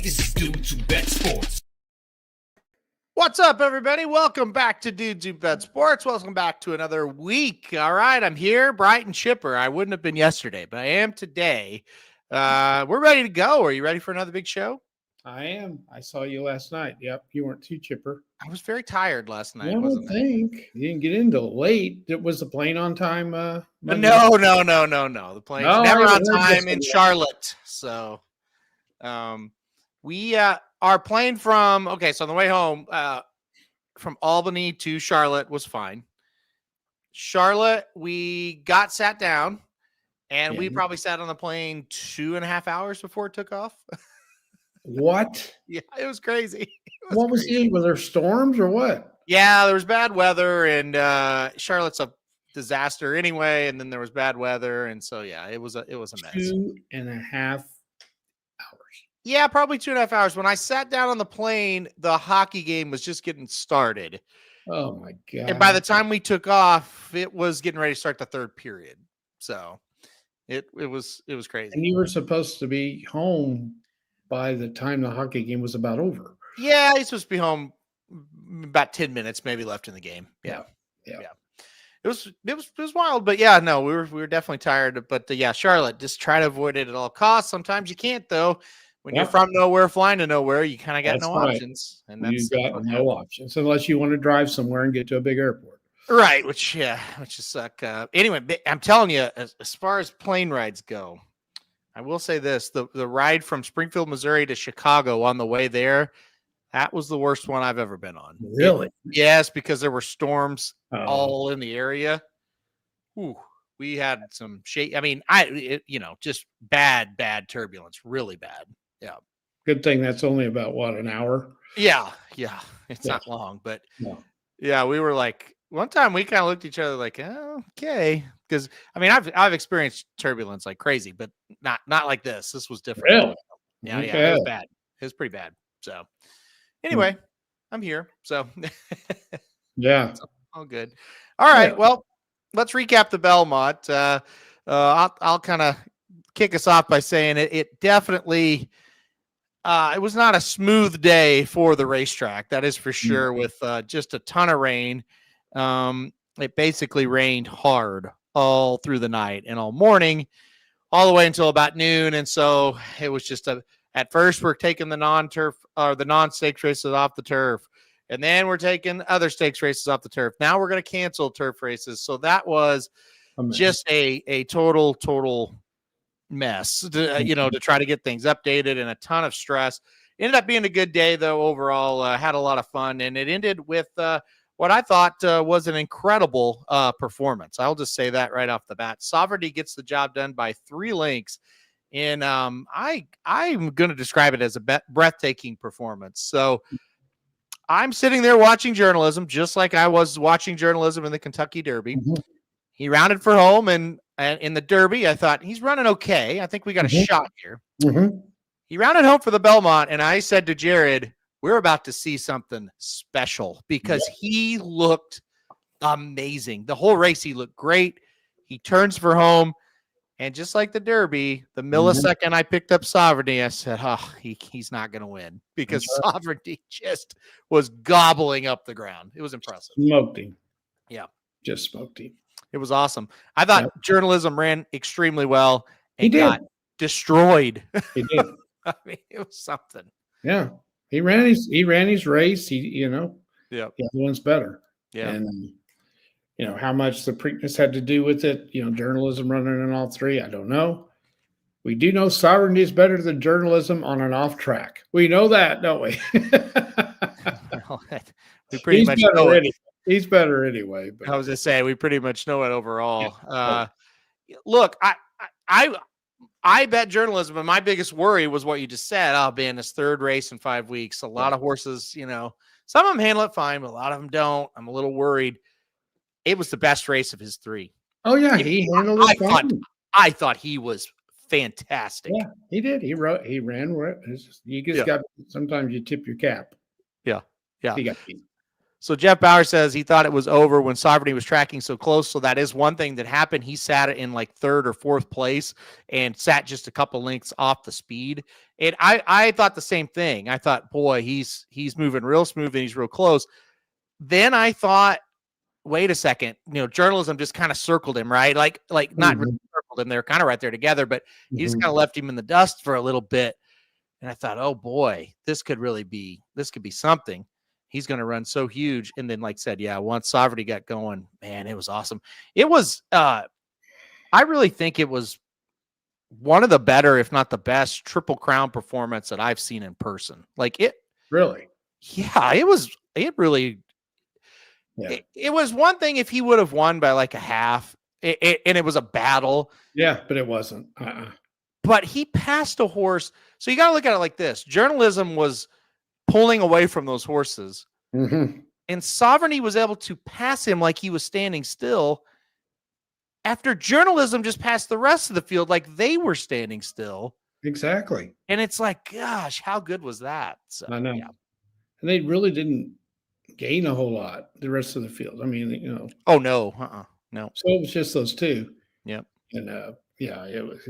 This is Dudes Who Bet Sports. What's up, everybody? Welcome back to Dudes Who Bet Sports. Welcome back to another week. All right, I'm here, bright and chipper. I wouldn't have been yesterday, but I am today. We're ready to go. Are you ready for another big show? I am. I saw you last night. Yep, you weren't too chipper. I was very tired last night. I don't think you didn't get in till late. Was the plane on time? No. The plane's never on time in Charlotte. So, we are playing from. Okay, so on the way home, from Albany to Charlotte was fine. Charlotte, we got sat down, and we probably sat on the plane 2.5 hours before it took off. What? Yeah, it was crazy. What was it? Were there storms or what? Yeah, there was bad weather, and Charlotte's a disaster anyway. And then there was bad weather, and so yeah, it was a mess. 2.5 hours. Yeah, probably 2.5 hours. When I sat down on the plane, the hockey game was just getting started. Oh my god! And by the time we took off, it was getting ready to start the third period. So it was crazy. And you were supposed to be home by the time the hockey game was about over. Yeah, he's supposed to be home about 10 minutes, maybe left in the game. Yeah. It was wild, but yeah, no, we were definitely tired. But yeah, Charlotte, just try to avoid it at all costs. Sometimes you can't though. When you're from nowhere, flying to nowhere, you kind of got options, and you got no options unless you want to drive somewhere and get to a big airport. Right, which just suck. Anyway, I'm telling you, as far as plane rides go, I will say this: the ride from Springfield, Missouri to Chicago on the way there, that was the worst one I've ever been on. Really? Yes, because there were storms all in the area. Ooh, we had some shake. I mean, just bad turbulence, really bad. Yeah. Good thing that's only about an hour. Yeah. It's not long, but yeah, we were like, one time we kind of looked at each other like, oh, okay, because I mean, I've experienced turbulence like crazy, but not like this. This was different. Really? Yeah, it was bad. It was pretty bad. So anyway, I'm here. So yeah, it's all good. All right. Well, let's recap the Belmont. I'll kind of kick us off by saying it definitely. It was not a smooth day for the racetrack. That is for sure. With just a ton of rain. It basically rained hard all through the night and all morning, all the way until about noon. And so it was just at first we're taking the non-turf or the non-stakes races off the turf. And then we're taking other stakes races off the turf. Now we're going to cancel turf races. So that was just a total mess, to try to get things updated, and a ton of stress. Ended up being a good day, though, overall. Had a lot of fun, and it ended with what I thought was an incredible performance. I'll just say that right off the bat. Sovereignty gets the job done by 3 lengths, and I'm going to describe it as a breathtaking performance. So I'm sitting there watching journalism, just like I was watching journalism in the Kentucky Derby. Mm-hmm. He rounded for home, and in the Derby, I thought he's running okay. I think we got a shot here. Mm-hmm. He rounded home for the Belmont, and I said to Jared, we're about to see something special, because he looked amazing. The whole race, he looked great. He turns for home, and just like the Derby, the millisecond I picked up Sovereignty, I said, he's not going to win, because Sovereignty just was gobbling up the ground. It was impressive. Smoked him. Yeah. Just smoked him. It was awesome. I thought journalism ran extremely well and got destroyed. He did. I mean, it was something. Yeah. He ran his race. The other one's better. Yeah. And how much the Preakness had to do with it, journalism running in all 3, I don't know. We do know Sovereignty is better than journalism on an off track. We know that, don't we? We pretty much know it. He's better anyway. But. I was going to say, we pretty much know it overall. Look, I bet journalism, and my biggest worry was what you just said. Oh, being his 3rd race in 5 weeks. A lot of horses, some of them handle it fine, but a lot of them don't. I'm a little worried. It was the best race of his 3. Oh, yeah. He handled it fine. I thought he was fantastic. Yeah, he did. He ran. You just got, sometimes you tip your cap. Yeah. He got beat. So Jeff Bauer says he thought it was over when Sovereignty was tracking so close. So that is one thing that happened. He sat in like third or fourth place and sat just a couple lengths off the speed. And I thought the same thing. I thought, boy, he's moving real smooth and he's real close. Then I thought, wait a second, journalism just kind of circled him, right? Like not really circled him. They're kind of right there together, but he just kind of left him in the dust for a little bit. And I thought, oh boy, this could be something. He's going to run so huge. And then, like I said, yeah, once Sovereignty got going, man, it was awesome. It was, I really think it was one of the better, if not the best, Triple Crown performance that I've seen in person. Like it. Really? Yeah, it really, it was one thing if he would have won by like a half and it was a battle. Yeah, but it wasn't. But he passed a horse. So you got to look at it like this. Journalism was pulling away from those horses. And Sovereignty was able to pass him like he was standing still after Journalism just passed the rest of the field like they were standing still. Exactly. And it's like, gosh, how good was that? So, I know. Yeah. And they really didn't gain a whole lot, the rest of the field. I mean, Oh, no. No. So it was just those two. Yep. And, it was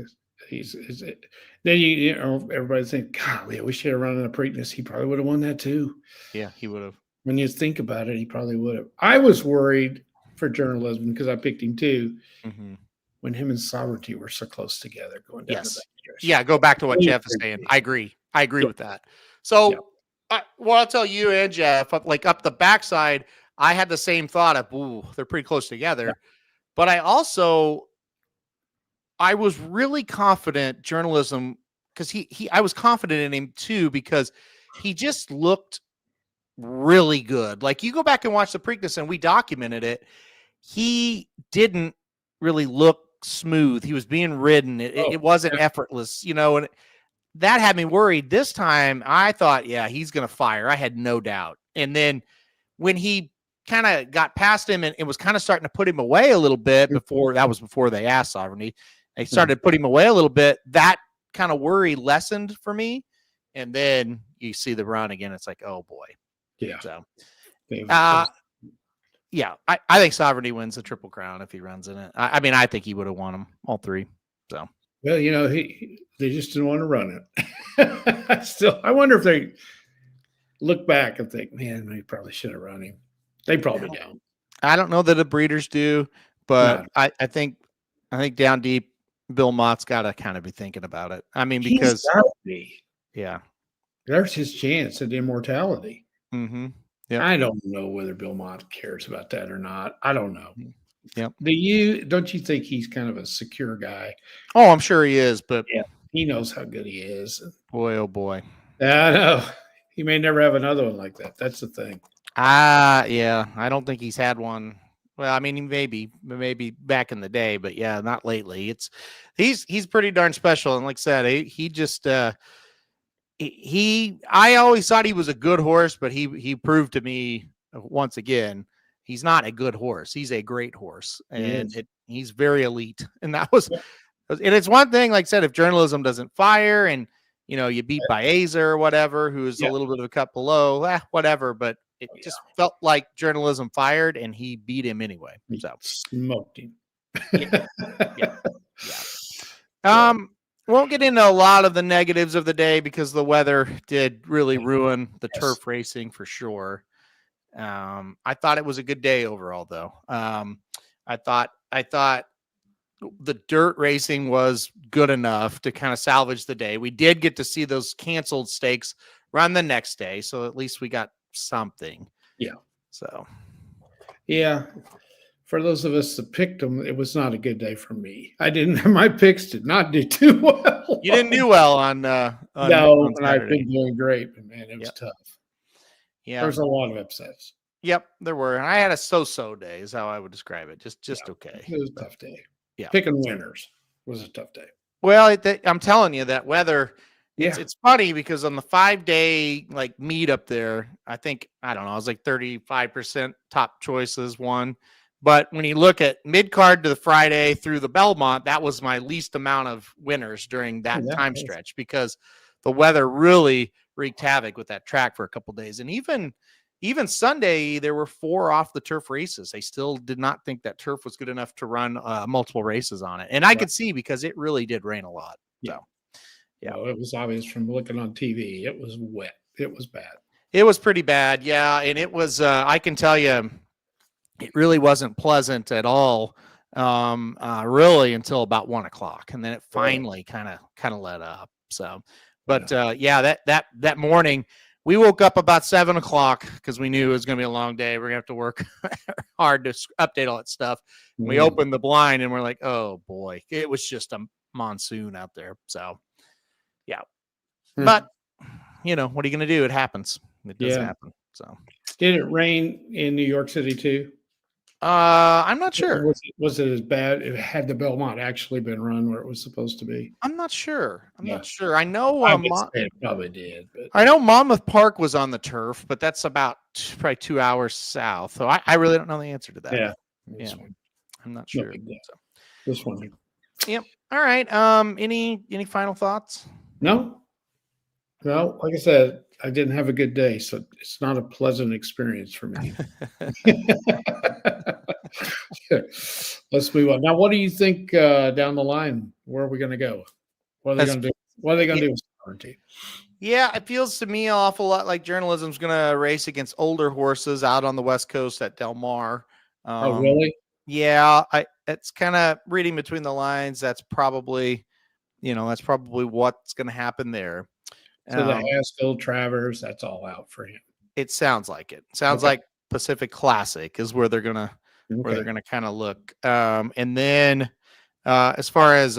then everybody think, golly, we should have run in a Preakness. He probably would have won that too. Yeah, he would have. When you think about it, he probably would have. I was worried for Journalism because I picked him too. When him and Sovereignty were so close together going down the back stretch. Yeah, go back to what Jeff is saying. I agree with that. So, I'll tell you and Jeff, like up the backside, I had the same thought of, ooh, they're pretty close together. Yeah. But I was really confident Journalism, because I was confident in him too, because he just looked really good. Like you go back and watch the Preakness and we documented it. He didn't really look smooth. He was being ridden. It wasn't effortless, and that had me worried. This time I thought, yeah, he's going to fire. I had no doubt. And then when he kind of got past him and it was kind of starting to put him away a little bit before they asked Sovereignty. They started putting him away a little bit. That kind of worry lessened for me. And then you see the run again. It's like, oh boy. Yeah. So, I think Sovereignty wins the Triple Crown if he runs in it. I mean, I think he would have won them all three. So, well, they just didn't want to run it. I wonder if they look back and think, man, we probably should have run him. They probably don't. I don't know that the breeders do, but I think down deep, Bill Mott's got to kind of be thinking about it. I mean, because there's his chance at immortality. Yep. I don't know whether Bill Mott cares about that or not. I don't know. Yep. Don't you think he's kind of a secure guy? Oh, I'm sure he is, but he knows how good he is. Boy, oh boy. I know. He may never have another one like that. That's the thing. Yeah. I don't think he's had one. Well, I mean, maybe back in the day, but yeah, not lately. He's pretty darn special. And like I said, he just, I always thought he was a good horse, but he proved to me once again, he's not a good horse. He's a great horse, and he's very elite. And and it's one thing, like I said, if Journalism doesn't fire and, you beat Baeza or whatever, who's a little bit of a cut below, whatever, but it just felt like Journalism fired and he beat him anyway. So smoked him. Yeah. Won't get into a lot of the negatives of the day because the weather did really ruin the turf racing for sure. I thought it was a good day overall, though. I thought the dirt racing was good enough to kind of salvage the day. We did get to see those canceled stakes run the next day, so at least we got something. Yeah. So. Yeah. For those of us that picked them, it was not a good day for me. My picks did not do too well. You didn't do well on no, and I've been doing great, but man, it was tough. Yeah. There's a lot of upsets. Yep, there were. And I had a so-so day is how I would describe it. Just okay. It was a tough day. Yeah. Picking winners was a tough day. Well, I'm telling you that weather, it's funny because on the 5-day meet up there, I think, I don't know, it was like 35% top choices won. But when you look at mid-card to the Friday through the Belmont, that was my least amount of winners during that time stretch because the weather really wreaked havoc with that track for a couple of days. And even even Sunday, there were 4 off the turf races. They still did not think that turf was good enough to run multiple races on it. And I could see because it really did rain a lot. Yeah. So, yeah. Well, it was obvious from looking on TV. It was wet. It was bad. It was pretty bad. Yeah. And it was, I can tell you, it really wasn't pleasant at all. Really until about 1 o'clock. And then it finally kind of let up. So, but that morning we woke up about 7 o'clock because we knew it was going to be a long day. We're going to have to work hard to update all that stuff. We opened the blind and we're like, oh boy, it was just a monsoon out there. So, yeah. But, what are you going to do? It happens. It does happen. So, did it rain in New York City too? I'm not sure. Was it as bad? It had the Belmont actually been run where it was supposed to be? I'm not sure. Not sure. I know. It probably did. But I know Monmouth Park was on the turf, but that's about probably 2 hours south. So I really don't know the answer to that. Yeah. I'm not sure. This one. Yep. All right. Any final thoughts? No. Well, like I said, I didn't have a good day, so it's not a pleasant experience for me. Let's move on. Now, what do you think down the line? Where are we going to go? What are they going to do? What are they going to do with sovereignty? Yeah, it feels to me an awful lot like journalism's going to race against older horses out on the West Coast at Del Mar. Oh, really? Yeah, it's kind of reading between the lines. That's probably what's going to happen there. So the Haskell, Travers, that's all out for him. It sounds like it. Sounds like Pacific Classic is where they're gonna kind of look. And then as far as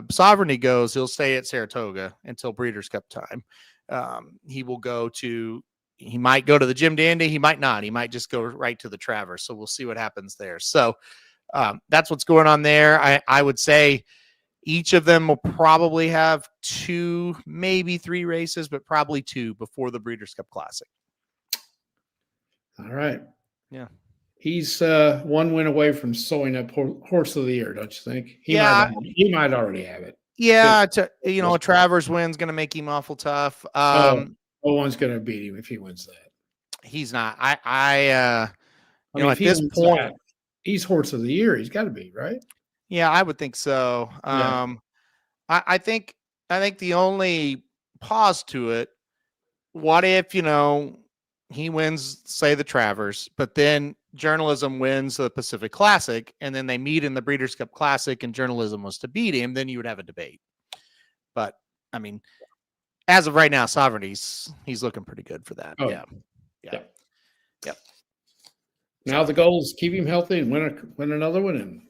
sovereignty goes, he'll stay at Saratoga until Breeders' Cup time. He might go to the Jim Dandy. He might not. He might just go right to the Travers. So we'll see what happens there. So that's what's going on there. I would say each of them will probably have 2, maybe 3 races, but probably 2 before the Breeders' Cup Classic. All right. Yeah. He's 1 win away from sewing up Horse of the Year, don't you think? He might already have it. Yeah. A Travers win's going to make him awful tough. No one's going to beat him if he wins that. He's not. At this point, he's Horse of the Year. He's got to be, right? Yeah, I would think so. I think the only pause to it, what if, he wins, say, the Travers, but then journalism wins the Pacific Classic, and then they meet in the Breeders' Cup Classic and journalism was to beat him, then you would have a debate. But, I mean, as of right now, Sovereignty's he's looking pretty good for that. Yeah. Yep. Now the goal is keep him healthy and win another one and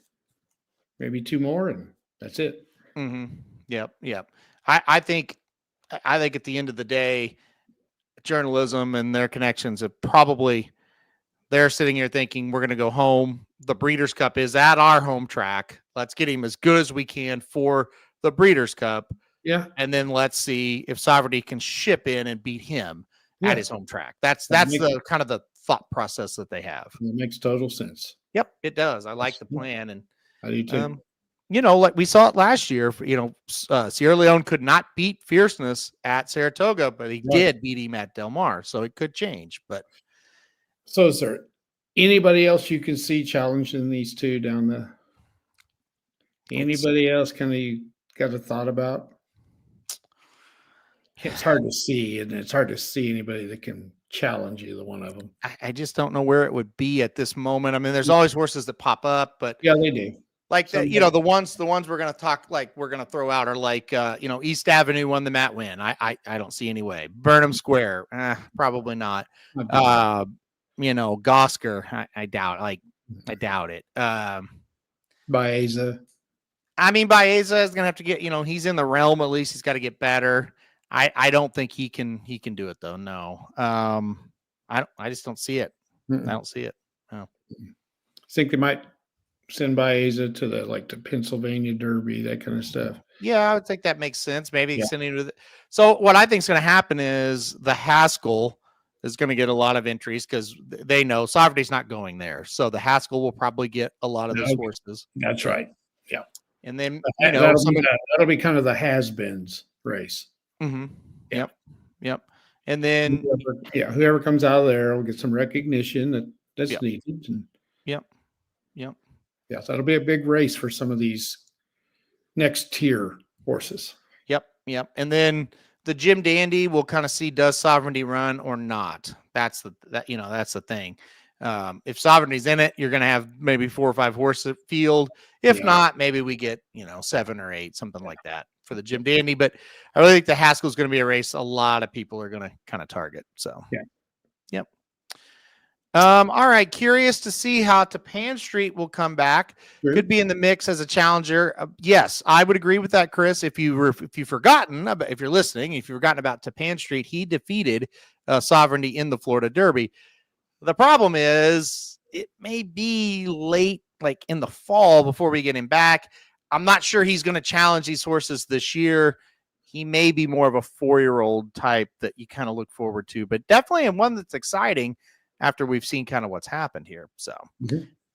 maybe 2 more, and that's it. Mm-hmm. Yep. I think at the end of the day, journalism and their connections have they're sitting here thinking we're going to go home. The Breeders' Cup is at our home track. Let's get him as good as we can for the Breeders' Cup. Yeah. And then let's see if Sovereignty can ship in and beat him at his home track. That's the kind of the thought process that they have. It makes total sense. Yep, it does. I like the plan. And I do too. Like we saw it last year, Sierra Leone could not beat Fierceness at Saratoga, but he did beat him at Del Mar. So it could change. But so is there anybody else you can see challenging these 2 down the? Anybody else kind of got a thought about? It's hard to see, and it's hard to see anybody that can challenge either one of them. I just don't know where it would be at this moment. I mean, there's always horses that pop up, but yeah, they do. Like the ones we're going to talk, like we're going to throw out are like, East Avenue won the Matt win. I don't see any way. Burnham Square, probably not. Gosker, I doubt it. Baeza. I mean, Baeza is going to have to get, he's in the realm. At least he's got to get better. I don't think he can do it though. No. I just don't see it. I don't see it. No. I think they might send Baeza to the Pennsylvania Derby, that kind of stuff. Yeah, I would think that makes sense. Maybe sending to so what I think is going to happen is the Haskell is going to get a lot of entries because they know Sovereignty's not going there. So the Haskell will probably get a lot of those horses. That's right. Yeah. And then that'll be kind of the has-beens race. Mm-hmm. Yep. And then, whoever comes out of there will get some recognition that's Yep. needed. And yep. yes, that'll be a big race for some of these next tier horses. Yep. And then the Jim Dandy will kind of see, does Sovereignty run or not? That's the thing. If Sovereignty's in it, you're going to have maybe 4 or 5 horse field. If not, maybe we get, 7 or 8, something like that for the Jim Dandy. But I really think the Haskell's going to be a race a lot of people are going to kind of target. So, yeah. Yep. All right. Curious to see how Tapan Street will come back. Sure. Could be in the mix as a challenger. Yes, I would agree with that, Chris. If you've forgotten, if you're listening, if you've forgotten about Tapan Street, he defeated Sovereignty in the Florida Derby. The problem is it may be late, like in the fall, before we get him back. I'm not sure he's going to challenge these horses this year. He may be more of a 4-year-old type that you kind of look forward to, but definitely one that's exciting after we've seen kind of what's happened here. So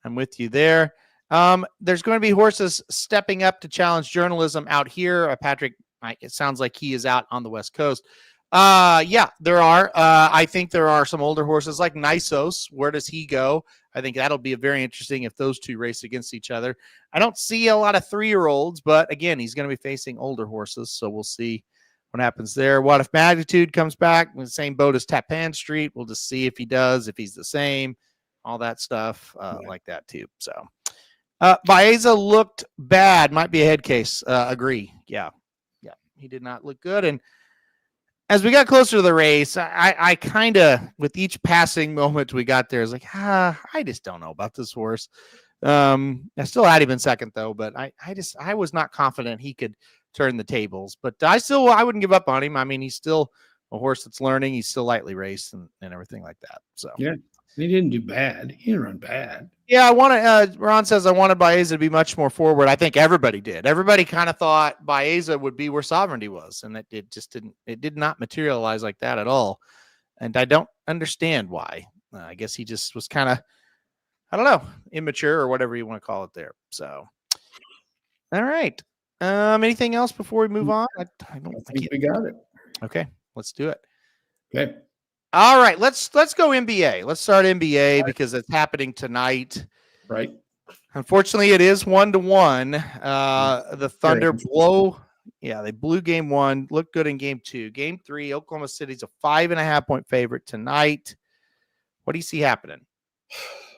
I'm with you there. There's going to be horses stepping up to challenge journalism out here. Patrick, it sounds like he is out on the West Coast. Yeah, there are. I think there are some older horses like Nisos. Where does he go? I think that'll be very interesting if those two race against each other. I don't see a lot of 3-year-olds, but again, he's going to be facing older horses, so we'll see what happens there. What if Magnitude comes back in the same boat as Tapan Street? We'll just see if he does, if he's the same, all that stuff like that too. So Baeza looked bad. Might be a head case. Agree. Yeah. He did not look good. And as we got closer to the race, I kind of, with each passing moment we got there, I was like, I just don't know about this horse. I still had him in second though, but I was not confident he could turn the tables, but I wouldn't give up on him. I mean, he's still a horse that's learning. He's still lightly raced and everything like that. So yeah, he didn't do bad. He didn't run bad. Yeah, Ron says I wanted Baeza to be much more forward. I think everybody did. Everybody kind of thought Baeza would be where Sovereignty was, and it just didn't. It did not materialize like that at all. And I don't understand why. I guess he just was kind of, I don't know, immature or whatever you want to call it there. So, all right. Anything else before we move on? I think we got it. Okay, let's do it. Okay. All right, let's go NBA. Let's start NBA because it's happening tonight. Right. Unfortunately, it is 1-1. The Thunder they blew game 1, looked good in game 2. Game 3, Oklahoma City's a 5.5-point favorite tonight. What do you see happening?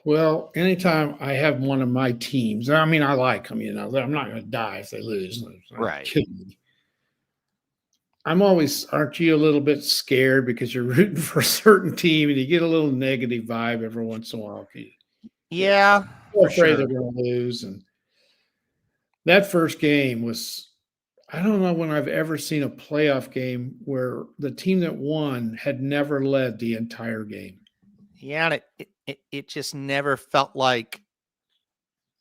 Well, anytime I have one of my teams, I mean, I like them, I'm not going to die if they lose. Right. I'm always, aren't you a little bit scared because you're rooting for a certain team and you get a little negative vibe every once in a while? Yeah. I'm afraid they're going to lose. And that first game was, I don't know when I've ever seen a playoff game where the team that won had never led the entire game. Yeah, and it just never felt like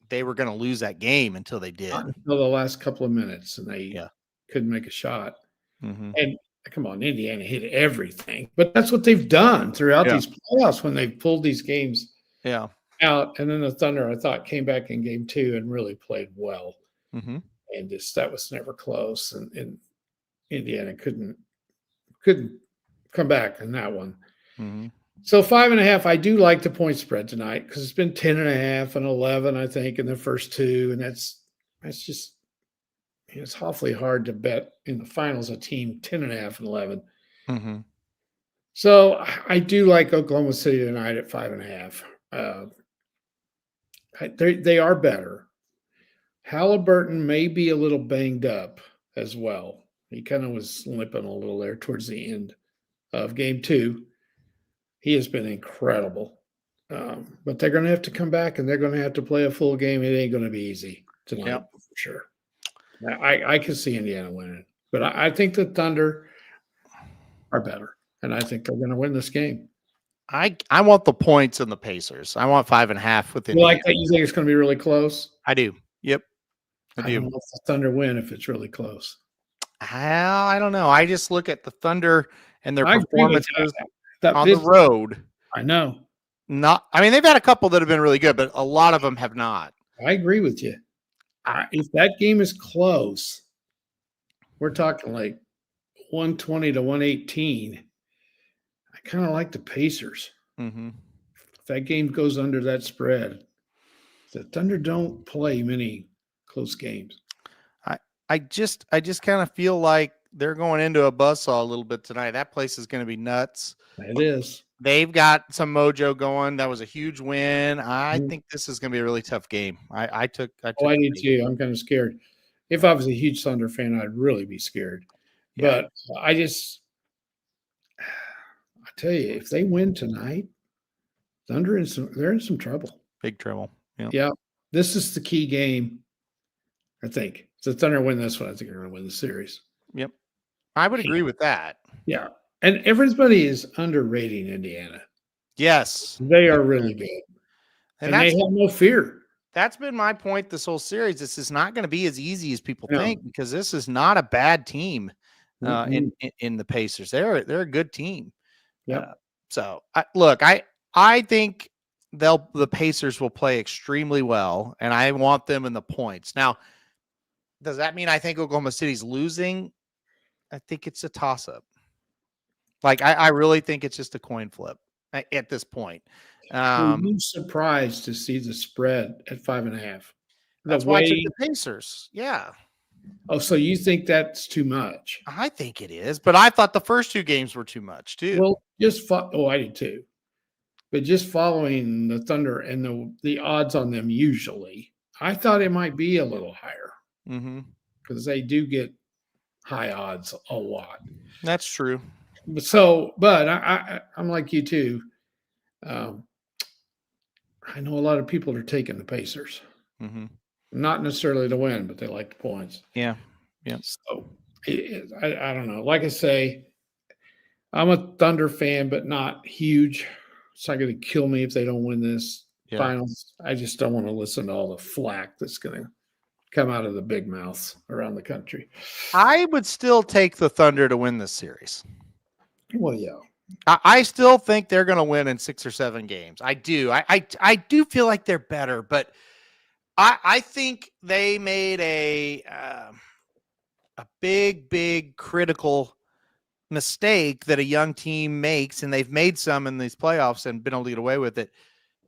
they were going to lose that game until they did. Until the last couple of minutes, and they couldn't make a shot. Mm-hmm. And come on, Indiana hit everything. But that's what they've done throughout these playoffs when they've pulled these games out. And then the Thunder, I thought, came back in game 2 and really played well. Mm-hmm. And that was never close. And Indiana couldn't come back in that one. Mm-hmm. So 5.5, I do like the point spread tonight because it's been 10.5 and 11, I think, in the first 2. And that's just, it's awfully hard to bet in the finals a team 10.5 and 11. Mm-hmm. So I do like Oklahoma City tonight at 5.5. They are better. Halliburton may be a little banged up as well. He kind of was limping a little there towards the end of game 2. He has been incredible. But they're going to have to come back and they're going to have to play a full game. It ain't going to be easy tonight for sure. I can see Indiana winning, but I think the Thunder are better, and I think they're going to win this game. I want the points and the Pacers. I want 5.5 with Indiana. You like that? You think it's going to be really close? I do. Yep. I do. Don't know if the Thunder win if it's really close. I don't know. I just look at the Thunder and their performances on the road. I know. They've had a couple that have been really good, but a lot of them have not. I agree with you. If that game is close, we're talking like 120 to 118. kind of like the Pacers. Mm-hmm. If that game goes under that spread, the Thunder don't play many close games. I just kind of feel like they're going into a buzzsaw a little bit tonight. That place is going to be nuts. It is. They've got some mojo going. That was a huge win. I Mhm. think this is going to be a really tough game. I took. Oh, I the do too. I'm kind of scared. If I was a huge Thunder fan, I'd really be scared. Yeah. But I tell you, if they win tonight, they're in some trouble. Big trouble. Yeah. Yeah, this is the key game. I think if the Thunder win this one, I think they're going to win the series. Yep. I would agree with that. Yeah, and everybody is underrating Indiana. Yes. They are really good, and they have no fear. That's been my point this whole series. This is not going to be as easy as people No. think, because this is not a bad team Mhm. in the Pacers. They're a good team. Yep. So I think the Pacers will play extremely well, and I want them in the points. Now, does that mean I think Oklahoma City's losing? I think it's a toss-up. Like, I really think it's just a coin flip at this point. Were you surprised to see the spread at 5.5? That's why I took the Pacers. Yeah. Oh, so you think that's too much? I think it is, but I thought the first two games were too much too. Well, I did too. But just following the Thunder and the odds on them usually, I thought it might be a little higher because they do get high odds a lot. That's true. But I'm like you too. I know a lot of people are taking the Pacers, not necessarily to win, but they like the points. Yeah. Yeah. So I don't know. Like I say, I'm a Thunder fan, but not huge. It's not going to kill me if they don't win this finals. I just don't want to listen to all the flack that's going to come out of the big mouths around the country. I would still take the Thunder to win this series. Well, yeah. I still think they're going to win in 6 or 7 games. I do. I do feel like they're better, but I think they made a big critical mistake that a young team makes, and they've made some in these playoffs and been able to get away with it.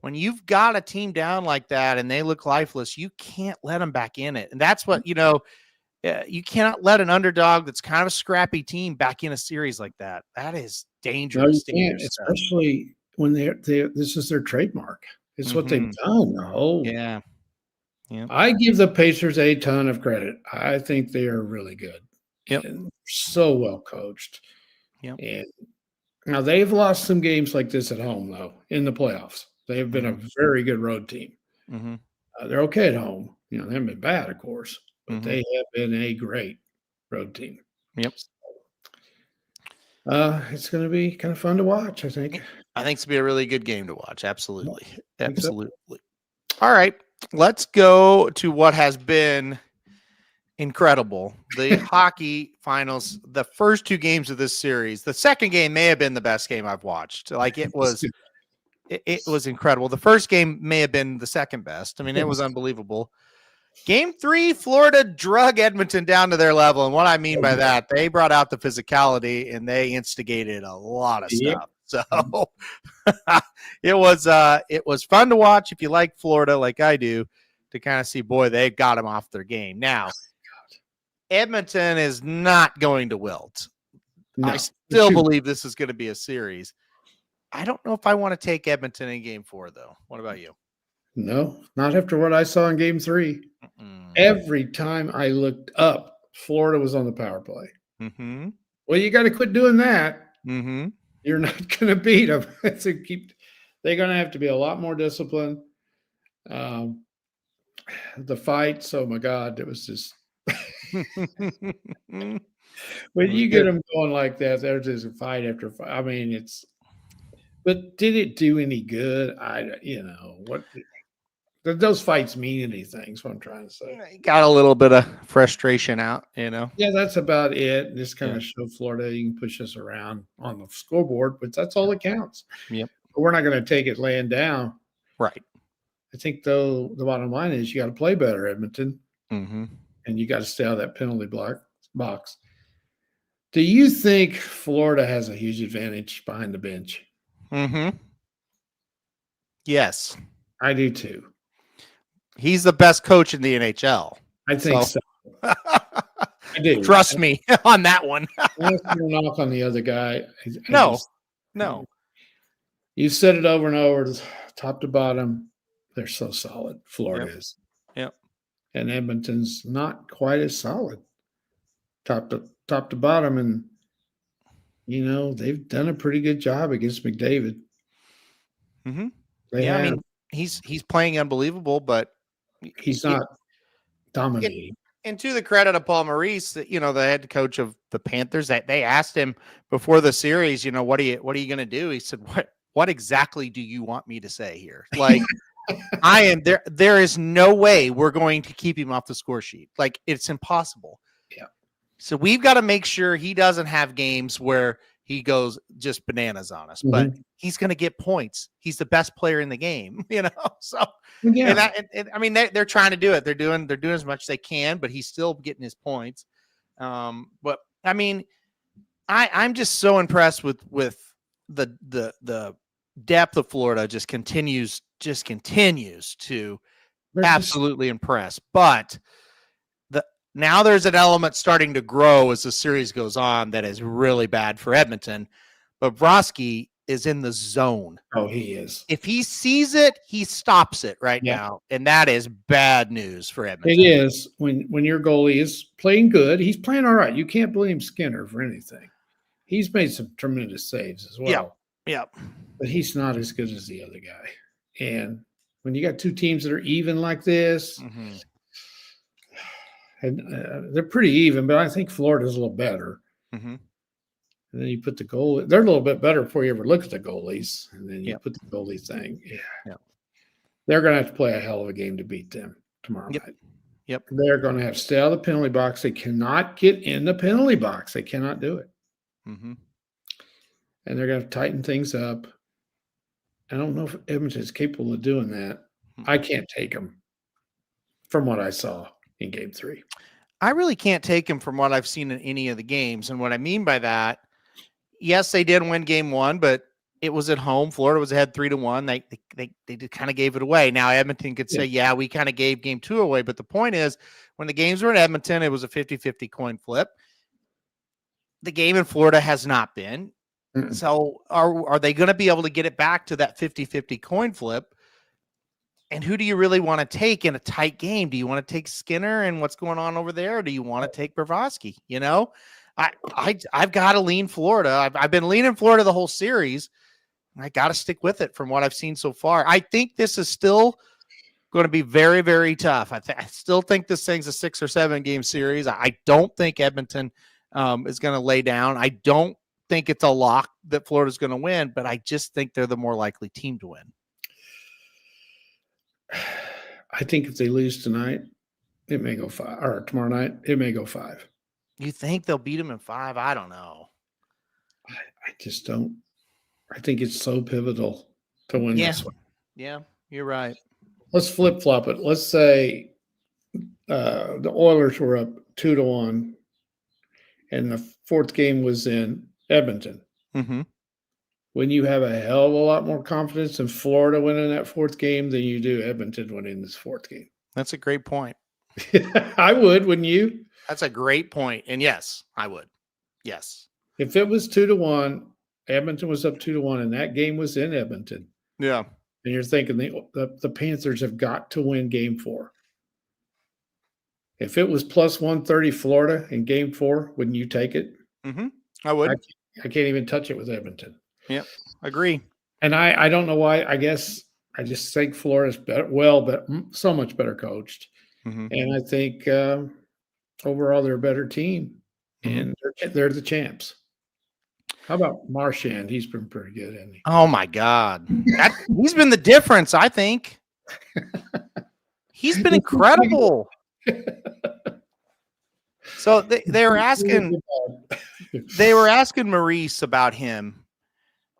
When you've got a team down like that and they look lifeless, you can't let them back in it. And that's what, you cannot let an underdog that's kind of a scrappy team back in a series like that. That is dangerous. No, you can't, especially when this is their trademark. It's what they've done. Yeah. I give the Pacers a ton of credit. I think they are really good. Yep. And so well coached. Yep. And now they've lost some games like this at home, though, in the playoffs. They have been a very good road team. They're okay at home. They haven't been bad, of course, but they have been a great road team. Yep. It's going to be kind of fun to watch, I think. I think it's going to be a really good game to watch. Absolutely. Absolutely. So. All right. Let's go to what has been incredible. The hockey finals, the first 2 games of this series. The second game may have been the best game I've watched. Like, it was incredible. The first game may have been the second best. I mean, it was unbelievable. Game 3, Florida drug Edmonton down to their level. And what I mean by that, they brought out the physicality and they instigated a lot of stuff. So it was fun to watch if you like Florida, like I do, to kind of see, boy, they've got them off their game. Now, Edmonton is not going to wilt. No, I still believe this is going to be a series. I don't know if I want to take Edmonton in game 4, though. What about you? No, not after what I saw in game 3. Every time I looked up, Florida was on the power play. Well, you got to quit doing that. You're not going to beat them. They're going to have to be a lot more disciplined. The fights, oh my God, it was just when you get them going like that, there's just a fight after fight. I mean, but did it do any good? What did those fights mean anything? Is what I'm trying to say. Got a little bit of frustration out, Yeah, that's about it. Just kind of show Florida you can push us around on the scoreboard, but that's all that counts. Yep. But we're not going to take it laying down. Right. I think, though, the bottom line is you got to play better, Edmonton, and you got to stay out of that penalty box. Do you think Florida has a huge advantage behind the bench? Mm-hmm. Yes. I do too. He's the best coach in the NHL. I think so. I do. Trust me on that one. Let's knock on the other guy. No. You said it over and over, top to bottom. They're so solid. Florida is. Yep. And Edmonton's not quite as solid, top to bottom. And they've done a pretty good job against McDavid. Mm-hmm. I mean, he's playing unbelievable, but he's not dominating. And to the credit of Paul Maurice, the head coach of the Panthers, that they asked him before the series, what are you going to do? He said, what exactly do you want me to say here? Like, I am there. There is no way we're going to keep him off the score sheet. Like, it's impossible. Yeah. So we've got to make sure he doesn't have games where he goes just bananas on us, but he's going to get points. He's the best player in the game, So, yeah. And I mean, they're trying to do it. They're doing as much as they can, but he's still getting his points. But I mean, I'm just so impressed with the depth of Florida. Just continues to absolutely impress. But now there's an element starting to grow as the series goes on that is really bad for Edmonton. But Bobrovsky is in the zone. Oh, he is. If he sees it, he stops it now. And that is bad news for Edmonton. It is when your goalie is playing good. He's playing all right. You can't blame Skinner for anything. He's made some tremendous saves as well. Yeah. But he's not as good as the other guy. And when you got two teams that are even like this, and they're pretty even, but I think Florida's a little better. And then you put the goal. They're a little bit better before you ever look at the goalies. And then you put the goalie thing. Yeah. They're going to have to play a hell of a game to beat them tomorrow night. Yep. They're going to have to stay out of the penalty box. They cannot get in the penalty box. They cannot do it. And they're going to tighten things up. I don't know if Edmonton is capable of doing that. I can't take them from what I saw in Game 3. I really can't take him from what I've seen in any of the games. And what I mean by that, yes, they did win Game 1, but it was at home. Florida was ahead 3-1. They kind of gave it away. Now Edmonton could say, we kind of gave Game 2 away. But the point is, when the games were in Edmonton, it was a 50-50 coin flip. The game in Florida has not been. So are they going to be able to get it back to that 50-50 coin flip? And who do you really want to take in a tight game? Do you want to take Skinner and what's going on over there? Or do you want to take Bobrovsky? I've got to lean Florida. I've been leaning Florida the whole series. I got to stick with it from what I've seen so far. I think this is still going to be very, very tough. I still think this thing's a 6 or 7 game series. I don't think Edmonton is going to lay down. I don't think it's a lock that Florida's going to win, but I just think they're the more likely team to win. I think if they lose tonight, it may go 5, or tomorrow night, it may go 5. You think they'll beat them in 5? I don't know. I just don't. I think it's so pivotal to win this one. Yeah, you're right. Let's flip-flop it. Let's say the Oilers were up 2-1, and the 4th game was in Edmonton. When you have a hell of a lot more confidence in Florida winning that 4th game than you do Edmonton winning this 4th game. That's a great point. I would, wouldn't you? That's a great point. And yes, I would. Yes. If it was 2-1, Edmonton was up 2-1, and that game was in Edmonton. Yeah. And you're thinking the Panthers have got to win Game 4. If it was plus 130 Florida in Game 4, wouldn't you take it? I would. I can't even touch it with Edmonton. Yep, agree. And I don't know why. I guess I just think Florida's better, but so much better coached. And I think overall they're a better team, and they're the champs. How about Marchand? He's been pretty good, hasn't he? Oh my God, he's been the difference. I think he's been incredible. So they were asking Maurice about him.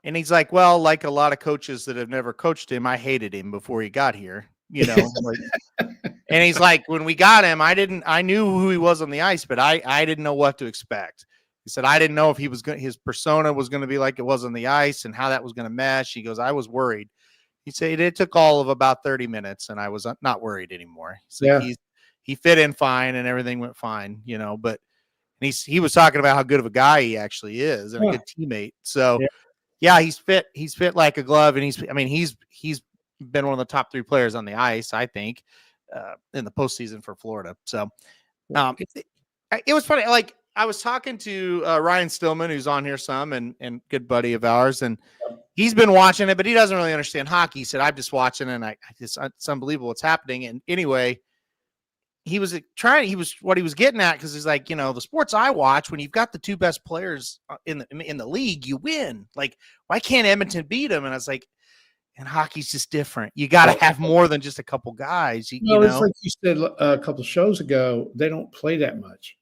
And he's like, well, like a lot of coaches that have never coached him, I hated him before he got here, and he's like, when we got him, I knew who he was on the ice, but I didn't know what to expect. He said, I didn't know if his persona was going to be like it was on the ice and how that was going to mesh. He goes, I was worried. He said it took all of about 30 minutes and I was not worried anymore. So he fit in fine and everything went fine, but he was talking about how good of a guy he actually is and a good teammate. So he's fit. He's fit like a glove. And he's been one of the top 3 players on the ice, I think, in the postseason for Florida. So it was funny. Like I was talking to Ryan Stillman, who's on here some and good buddy of ours. And he's been watching it, but he doesn't really understand hockey. He said, I'm just watching and it's unbelievable what's happening. And anyway, what he was getting at, because he's like, the sports I watch, when you've got the 2 best players in the league, you win. Like, why can't Edmonton beat them? And I was like, and hockey's just different. You got to have more than just a couple guys. It's like you said a couple shows ago, they don't play that much.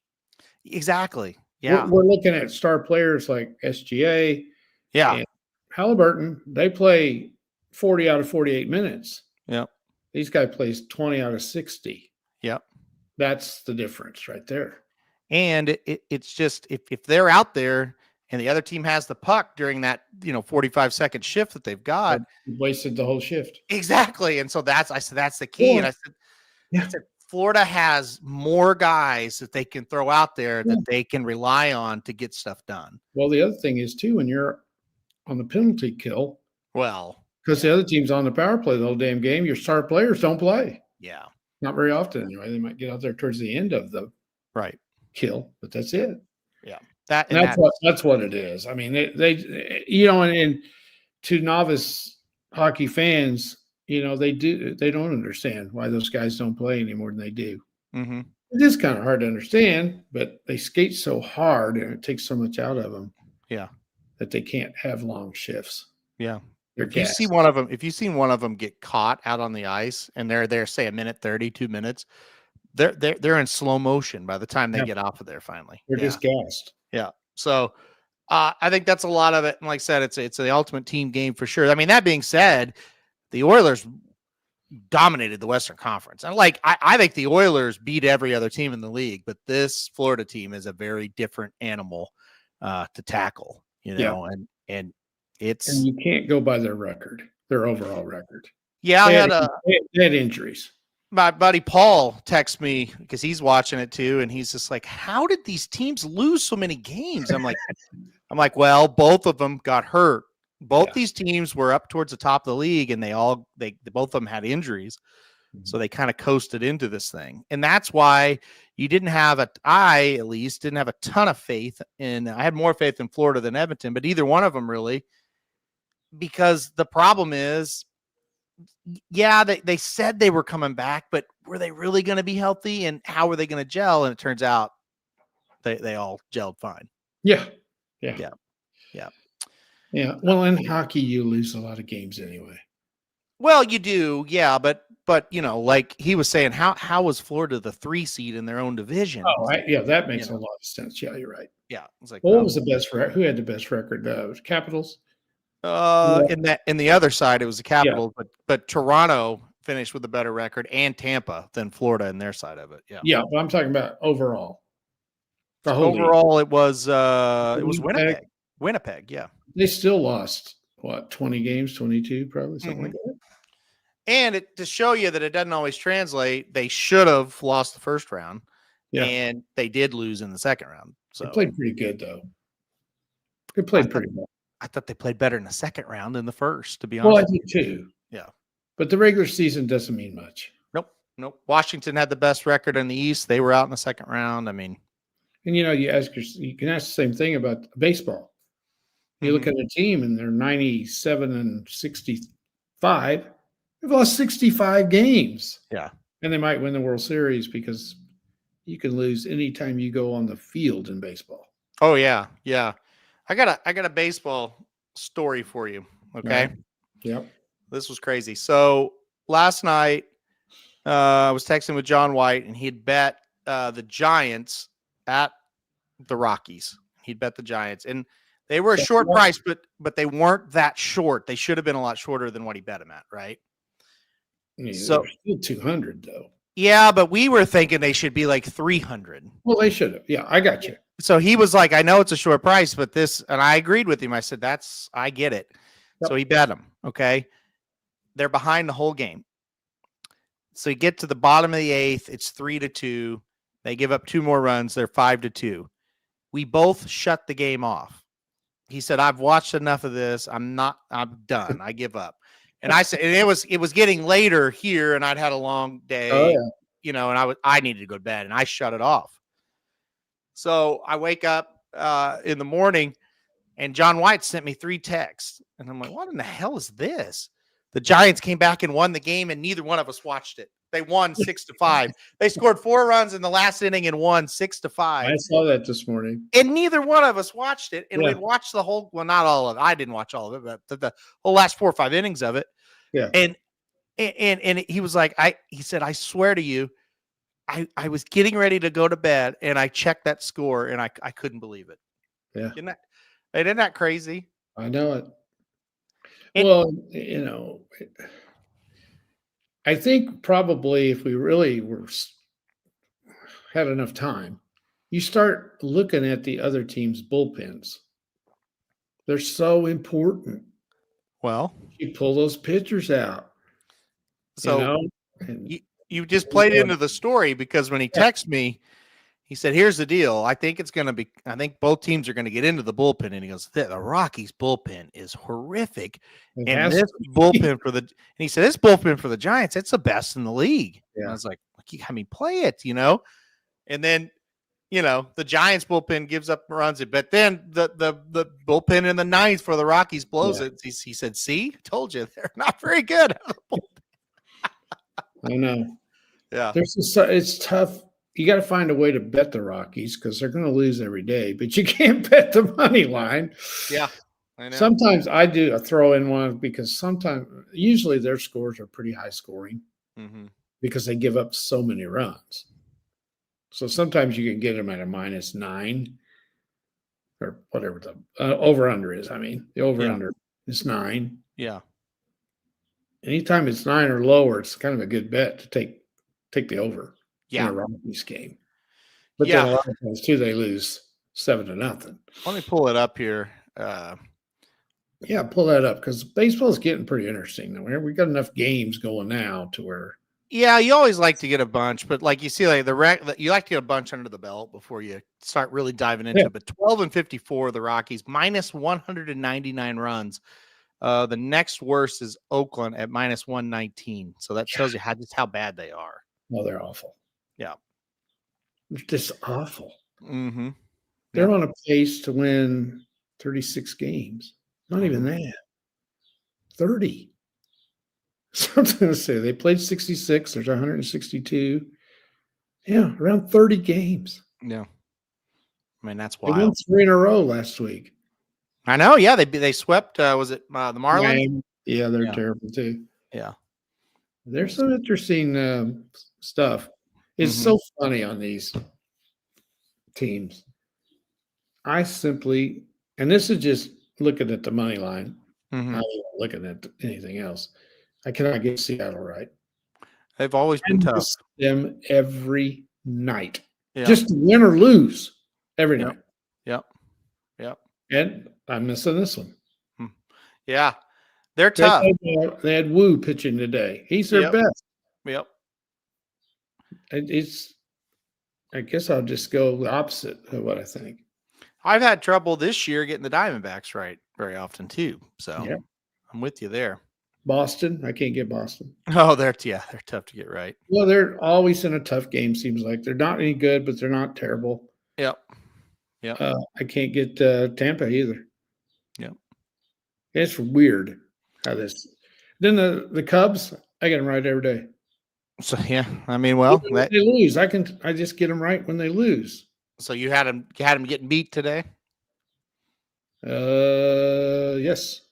Exactly. Yeah. We're looking at star players like SGA. Yeah. And Halliburton, they play 40 out of 48 minutes. Yep. These guys plays 20 out of 60. Yep. That's the difference right there. And it's just if they're out there and the other team has the puck during that 45-second shift that they've got, wasted the whole shift. Exactly. And so that's the key. And I said Florida has more guys that they can throw out there that they can rely on to get stuff done. Well, the other thing is too, when you're on the penalty kill, because the other team's on the power play the whole damn game, your star players don't play. Yeah. Not very often anyway. They might get out there towards the end of the kill, but that's it. Yeah. That's what it is. I mean, they and to novice hockey fans, they don't understand why those guys don't play any more than they do. Mm-hmm. It is kind of hard to understand, but they skate so hard and it takes so much out of them. Yeah. That they can't have long shifts. Yeah. If you've seen one of them get caught out on the ice and they're there, say a minute 30, 2 minutes, they're in slow motion by the time they get off of there finally. They're just gassed. Yeah. So I think that's a lot of it. And like I said, it's the ultimate team game for sure. I mean, that being said, the Oilers dominated the Western Conference. And I think the Oilers beat every other team in the league, but this Florida team is a very different animal to tackle, and you can't go by their record, their overall record. Yeah. They had injuries. My buddy Paul texts me because he's watching it too. And he's just like, how did these teams lose so many games? I'm like, well, both of them got hurt. Both these teams were up towards the top of the league and both of them had injuries. Mm-hmm. So they kind of coasted into this thing. And that's why you I at least didn't have a ton of faith I had more faith in Florida than Edmonton, but either one of them really, because the problem is, they said they were coming back, but were they really going to be healthy and how were they going to gel? And it turns out they all gelled fine. Yeah. Well, in hockey, you lose a lot of games anyway. Well, you do. Yeah. But like he was saying, how was Florida the 3 seed in their own division? Oh, that makes a lot of sense. Yeah, you're right. Yeah. It's like, what was the best record? Who had the best record? Capitals? In the other side, it was the Capitals, but Toronto finished with a better record and Tampa than Florida in their side of it. Yeah. Yeah. But I'm talking about overall. Overall, it was Winnipeg. Winnipeg. Yeah. They still lost 20 games, 22, probably something like that. And to show you that it doesn't always translate, they should have lost the first round. Yeah. And they did lose in the second round. So they played pretty good though. They played pretty well. I thought they played better in the second round than the first, to be honest. Well, I did too. Yeah. But the regular season doesn't mean much. Nope. Washington had the best record in the East. They were out in the second round. I mean. And you can ask the same thing about baseball. You look at a team and they're 97 and 65. They've lost 65 games. Yeah. And they might win the World Series because you can lose anytime you go on the field in baseball. Oh, yeah. Yeah. I got a baseball story for you. Okay. Right. Yep. This was crazy. So last night, I was texting with John White and he'd bet the Giants at the Rockies. He'd bet the Giants and they were a short price, but they weren't that short. They should have been a lot shorter than what he bet them at. Right. Yeah, so still 200 though. Yeah. But we were thinking they should be like 300. Well, they should have. Yeah. I got you. So he was like, I know it's a short price, but this, and I agreed with him. I said, I get it. Yep. So he bet him. Okay. They're behind the whole game. So you get to the bottom of the 8th. It's 3-2. They give up 2 more runs. They're 5-2. We both shut the game off. He said, I've watched enough of this. I'm done. I give up. And I said, and it was getting later here, and I'd had a long day, Oh, yeah. you know, and I needed to go to bed, and I shut it off. So I wake up in the morning, and John White sent me 3 texts, and I'm like, what in the hell is this? The Giants came back and won the game, and neither one of us watched it. They won 6-5. They scored 4 runs in the last inning and won 6-5. I saw that this morning. And neither one of us watched it. And Yeah. we'd watched the whole, well, not all of it. I didn't watch all of it, but the whole last 4 or 5 innings of it. Yeah. And he was like, he said, I swear to you, I was getting ready to go to bed, and I checked that score, and I couldn't believe it. Yeah. Isn't that crazy? I know it. And- Well, you know, I think probably if we really had enough time, you start looking at the other team's bullpens. They're so important. Well, You pull those pitchers out. so you know? And you just played into the story, because when he texted me, he said, here's the deal. I think both teams are going to get into the bullpen. And he goes, the Rockies bullpen is horrific. it And has this to be. bullpen for he said, this bullpen for the Giants, it's the best in the league. And Yeah. I was like, I mean, play it, you know? And then, you know, the Giants bullpen gives up runs it, but then the bullpen in the 9th for the Rockies blows it. He said, see, told you, they're not very good. I know. Yeah. It's tough. You got to find a way to bet the Rockies because they're going to lose every day, but you can't bet the money line. Yeah. I know. Sometimes I do throw in one because usually their scores are pretty high scoring because they give up so many runs. So sometimes you can get them at a -9 or whatever the over-under is. I mean, the over-under is 9. Yeah. Anytime it's 9 or lower, it's kind of a good bet to take the over in Yeah. a Rockies game. But then a lot of times too, they lose 7-0. Let me pull it up here. Yeah, pull that up because baseball is getting pretty interesting. We got enough games going now to where. Yeah, you always like to get a bunch, but like you see, like you like to get a bunch under the belt before you start really diving into it. But 12-54, the Rockies -199 runs. The next worst is Oakland at -119. So that shows you just how bad they are. No, they're awful. Yeah, They're just awful. Mm-hmm. They're on a pace to win 36 games. Not even that. 30. Something to say. They played 66. There's 162. Yeah, around 30 games. Yeah. I mean, that's They won wild. 3 in a row last week. I know. Yeah, they swept. Was it the Marlins? Yeah, they're terrible too. Yeah. There's some interesting stuff. It's so funny on these teams. I simply, and this is just looking at the money line, not even looking at anything else. I cannot get Seattle right. They've always been tough. Them every night, Yeah. just to win or lose every night. Yep. And I'm missing this one. Yeah. They're tough. They had Wu pitching today. He's their best. Yep. I guess I'll just go the opposite of what I think. I've had trouble this year getting the Diamondbacks right very often too. So Yeah. I'm with you there. Boston, I can't get Boston. Oh, they're tough to get right. Well, they're always in a tough game, seems like. They're not any good, but they're not terrible. Yep. I can't get Tampa either. Yep. It's weird how this. Then the Cubs, I get them right every day. So yeah, I mean, well, When they lose. I just get them right when they lose. So you had them getting beat today? Yes.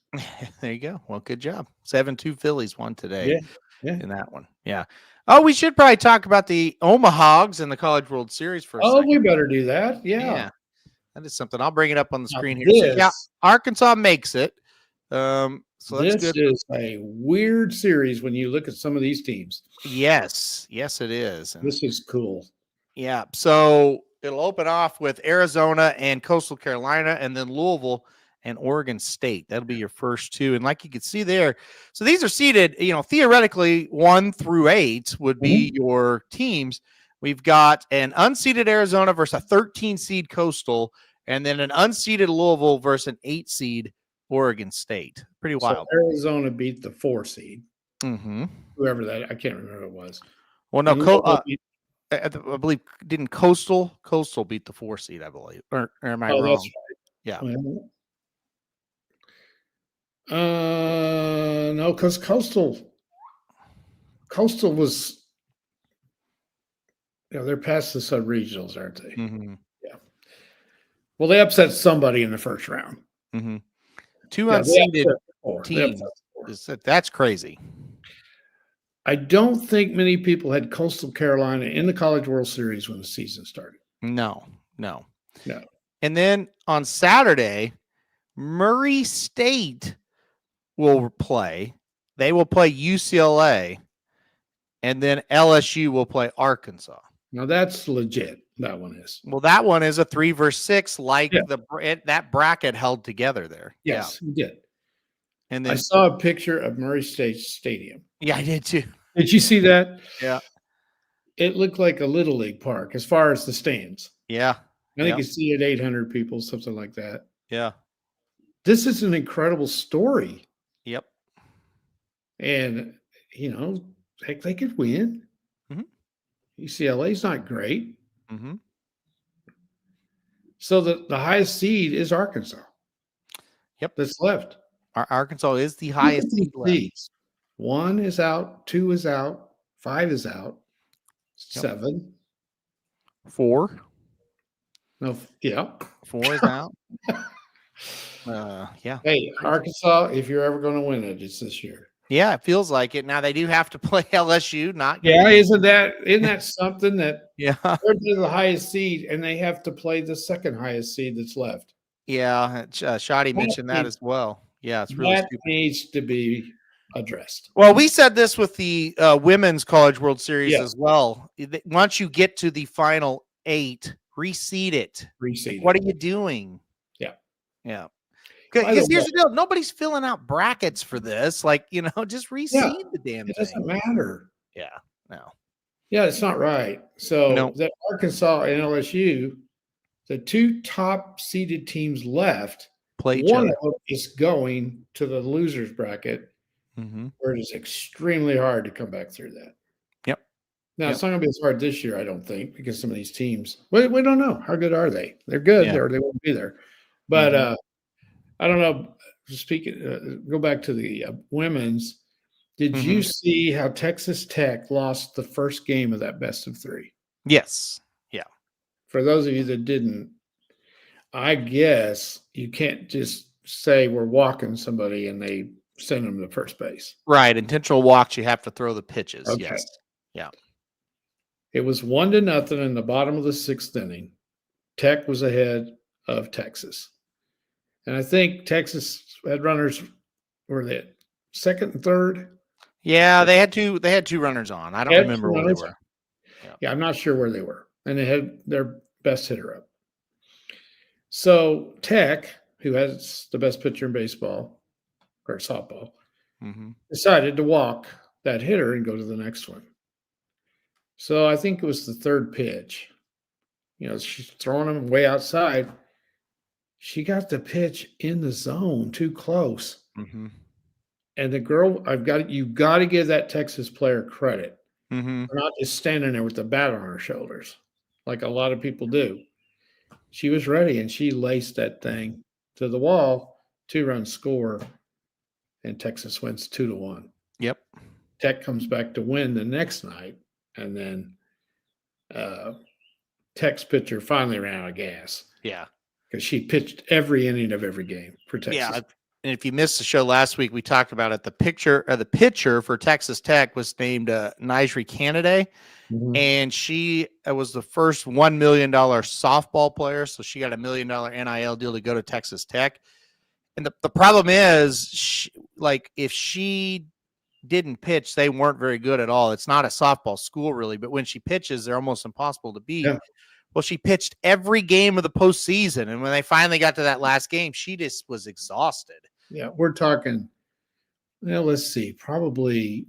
There you go. Well, good job. 7-2 Phillies won today. Yeah. In that one. Yeah. Oh, we should probably talk about the Omahogs in the College World Series for a second. We better do that. Yeah. That is something. I'll bring it up on the screen here. This, So, yeah, Arkansas makes it. So that's this good. is a weird series when you look at some of these teams. Yes, it is. And this is cool. yeah. So it'll open off with Arizona and Coastal Carolina, and then Louisville and Oregon State. That'll be your first two. And like you can see there, so these are seeded, theoretically 1 through 8 would be your teams. We've got an unseeded Arizona versus a 13 seed Coastal, and then an unseeded Louisville versus an 8 seed Oregon State. Pretty wild. So Arizona beat the 4 seed. Mm-hmm. Whoever that, I can't remember who it was. Well, no, I believe didn't Coastal beat the 4 seed, I believe. Or am I wrong? That's right. Yeah. No, because Coastal was, they're past the sub-regionals, aren't they? Mm-hmm. Yeah. Well, they upset somebody in the first round. Mm-hmm. 2 unseeded teams. That's crazy. I don't think many people had Coastal Carolina in the College World Series when the season started. No. And then on Saturday, Murray State will play. They will play UCLA, and then LSU will play Arkansas. Now that's legit. That one is. Well, that one is a 3 versus 6, that bracket held together there. Yes, you did. And then I saw a picture of Murray State Stadium. Yeah, I did too. Did you see that? Yeah. It looked like a Little League park as far as the stands. Yeah. I think you see it 800 people, something like that. Yeah. This is an incredible story. Yep. And, heck, they could win. Mm-hmm. UCLA's not great. Mm-hmm. So the highest seed is Arkansas. Yep. That's left. Arkansas is the highest seed left. 1 is out, 2 is out, 5 is out, 7. 4. No, yeah. 4 is out. Yeah. Hey, Arkansas, if you're ever going to win it, it's this year. Yeah, it feels like it. Now they do have to play LSU, isn't that something that they're the highest seed and they have to play the second highest seed that's left? Yeah, Shoddy mentioned that as well. Yeah, it's really stupid. Needs to be addressed. Well, we said this with the Women's College World Series as well. Once you get to the final 8, reseed it. What are you doing? Yeah. Because here's the deal. Nobody's filling out brackets for this. Just reseed the damn thing. It doesn't matter. Yeah. No. Yeah, it's not right. So that Arkansas and LSU, the 2 top seeded teams left, play each one other. of them is going to the losers bracket, where it is extremely hard to come back through that. Yep. Now, it's not going to be as hard this year, I don't think, because some of these teams, we don't know. How good are they? They're good, or they won't be there. But I don't know. Speaking, go back to the women's. Did you see how Texas Tech lost the first game of that best of 3? Yes. Yeah. For those of you that didn't, I guess you can't just say we're walking somebody and they send them to first base. Right. Intentional walks, you have to throw the pitches. Okay. Yes. Yeah. It was 1-0 in the bottom of the 6th inning. Tech was ahead of Texas. And I think Texas had runners, were they at second and third? Yeah, they had 2 runners on. I don't remember where they were. Yeah, I'm not sure where they were. And they had their best hitter up. So Tech, who has the best pitcher in baseball or softball, decided to walk that hitter and go to the next one. So I think it was the 3rd pitch. She's throwing him way outside. She got the pitch in the zone too close. And the girl, you've got to give that Texas player credit. For not just standing there with the bat on her shoulders, like a lot of people do. She was ready, and she laced that thing to the wall, 2-run score, and Texas wins 2-1. Yep. Tech comes back to win the next night, and then Tech's pitcher finally ran out of gas. Yeah. Because she pitched every inning of every game for Texas. Yeah, and if you missed the show last week, we talked about it. The pitcher for Texas Tech was named Nijri Canaday, and she was the first $1 million softball player. So she got $1 million NIL deal to go to Texas Tech. And the problem is, if she didn't pitch, they weren't very good at all. It's not a softball school, really, but when she pitches, they're almost impossible to beat. Yeah. Well, she pitched every game of the postseason, and when they finally got to that last game, she just was exhausted. Yeah, we're talking. Well, let's see, probably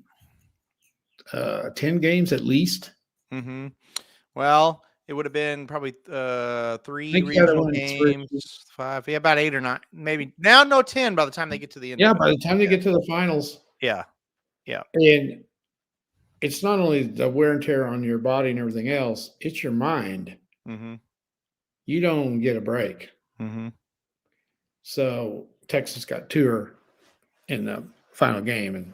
10 games at least. Mm-hmm. Well, it would have been probably 3 Think you gotta regional win games, 3. 5, yeah, about 8 or 9, maybe now. No, 10 by the time they get to the end. Yeah, of it. by the time they get to the finals, Yeah, and it's not only the wear and tear on your body and everything else, it's your mind. mm-hmm. You don't get a break. Mm-hmm. So Texas got to her in the final game and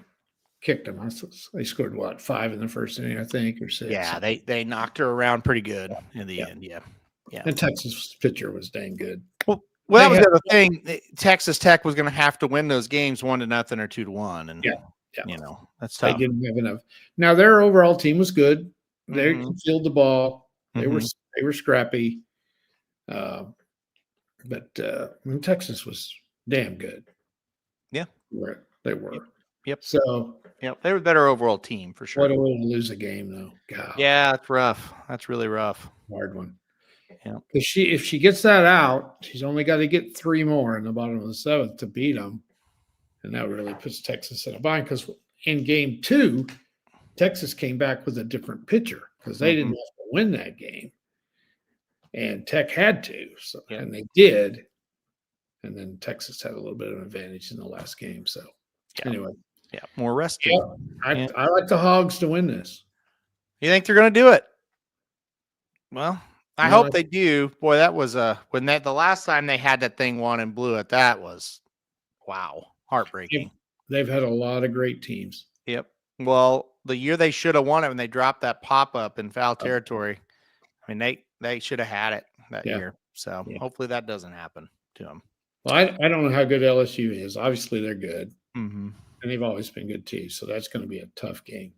kicked them. They scored what, 5 in the first inning, I think, or 6. Yeah, they knocked her around pretty good in the Yeah. end. Yeah. And Texas pitcher was dang good. Well, that was the other thing. Texas Tech was going to have to win those games 1-0 or 2-1, and you know, that's tough. They didn't have enough. Now their overall team was good. They Mhm. could field the ball. They Mhm. were scrappy. But Texas was damn good. Yeah. They were. Yep. So they were a better overall team for sure. what a way to lose a game, though. God. Yeah, that's rough. That's really rough. Hard one. Yeah. Because if she gets that out, she's only got to get 3 more in the bottom of the 7th to beat them. And that really puts Texas in a bind, because in game 2, Texas came back with a different pitcher because they didn't have to win that game. And Tech had to. So, and they did. And then Texas had a little bit of an advantage in the last game. So anyway. Yeah, more rested. Yeah, I like the Hogs to win this. You think they're going to do it? Well, I hope they do. Boy, that was the last time they had that thing won and blew it. That was heartbreaking. They've had a lot of great teams. Yep. Well, the year they should have won it when they dropped that pop up in foul territory. I mean, they should have had it that year. So hopefully that doesn't happen to them. Well, I don't know how good LSU is. Obviously, they're good. Mm-hmm. And they've always been good too. So that's going to be a tough game.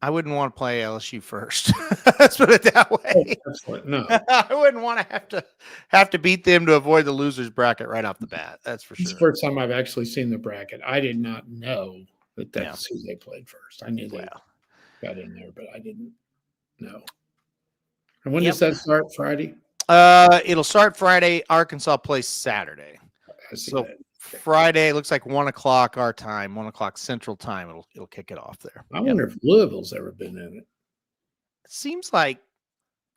I wouldn't want to play LSU first. Let's put it that way. No, I wouldn't want to have to beat them to avoid the losers bracket right off the bat. That's for sure. It's the first time I've actually seen the bracket. I did not know that's who they played first. I knew they got in there, but I didn't know. And when does that start? Friday? It'll start Friday. Arkansas plays Saturday. So Friday, it looks like 1 o'clock our time, 1 o'clock Central Time. It'll kick it off there. I wonder if Louisville's ever been in it. It seems like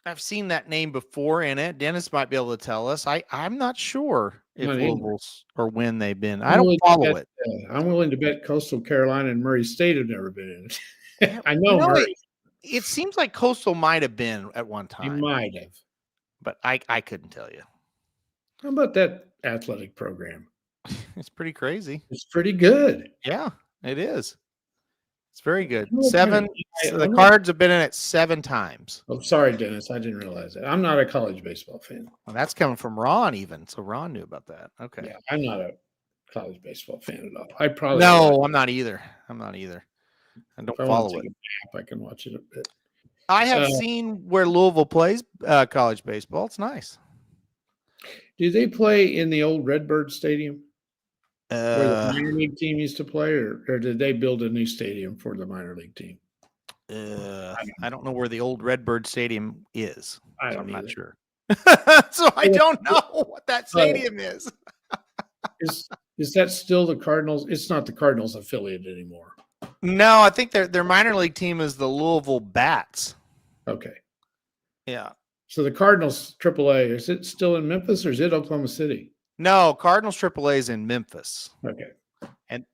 I've seen that name before in it. Dennis might be able to tell us. I'm not sure if Louisville's or when they've been. I don't follow it. I'm willing to bet Coastal Carolina and Murray State have never been in it. I know Murray. It seems like Coastal might have been at one time. He might have. But I couldn't tell you. How about that athletic program? It's pretty crazy. It's pretty good. Yeah, it is. It's very good. 7. The Cards have been in it 7 times. Oh, sorry, Dennis. I didn't realize that. I'm not a college baseball fan. Well, that's coming from Ron even. So Ron knew about that. Okay. Yeah, I'm not a college baseball fan at all. I'm not either. I don't follow it. I can watch it a bit. I have seen where Louisville plays college baseball. It's nice. Do they play in the old Redbird Stadium where the minor league team used to play, or did they build a new stadium for the minor league team? I don't know where the old Redbird Stadium is. I'm not sure. So I don't know what that stadium is. Is that still the Cardinals? It's not the Cardinals affiliate anymore. No, I think their minor league team is the Louisville Bats. Okay. Yeah. So the Cardinals AAA, is it still in Memphis or is it Oklahoma City? No, Cardinals AAA is in Memphis. Okay. And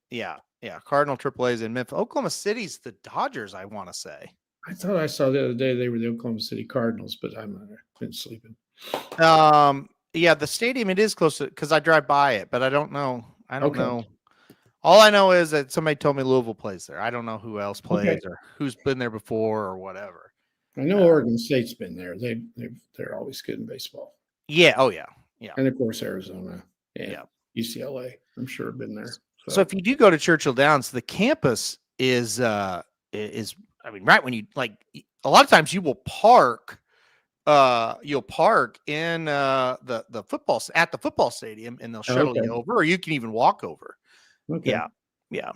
Cardinal AAA is in Memphis. Oklahoma City's the Dodgers, I want to say. I thought I saw the other day they were the Oklahoma City Cardinals, but I've been sleeping. The stadium, it is close to, because I drive by it, but I don't know. I don't know. All I know is that somebody told me Louisville plays there. I don't know who else plays or who's been there before or whatever. I know Oregon State's been there. They're always good in baseball. Yeah. Oh yeah. Yeah. And of course Arizona and UCLA, I'm sure have been there. So if you do go to Churchill Downs, the campus is right when you a lot of times you will park. You'll park in the football stadium, and they'll shuttle you over, or you can even walk over. Okay. Yeah.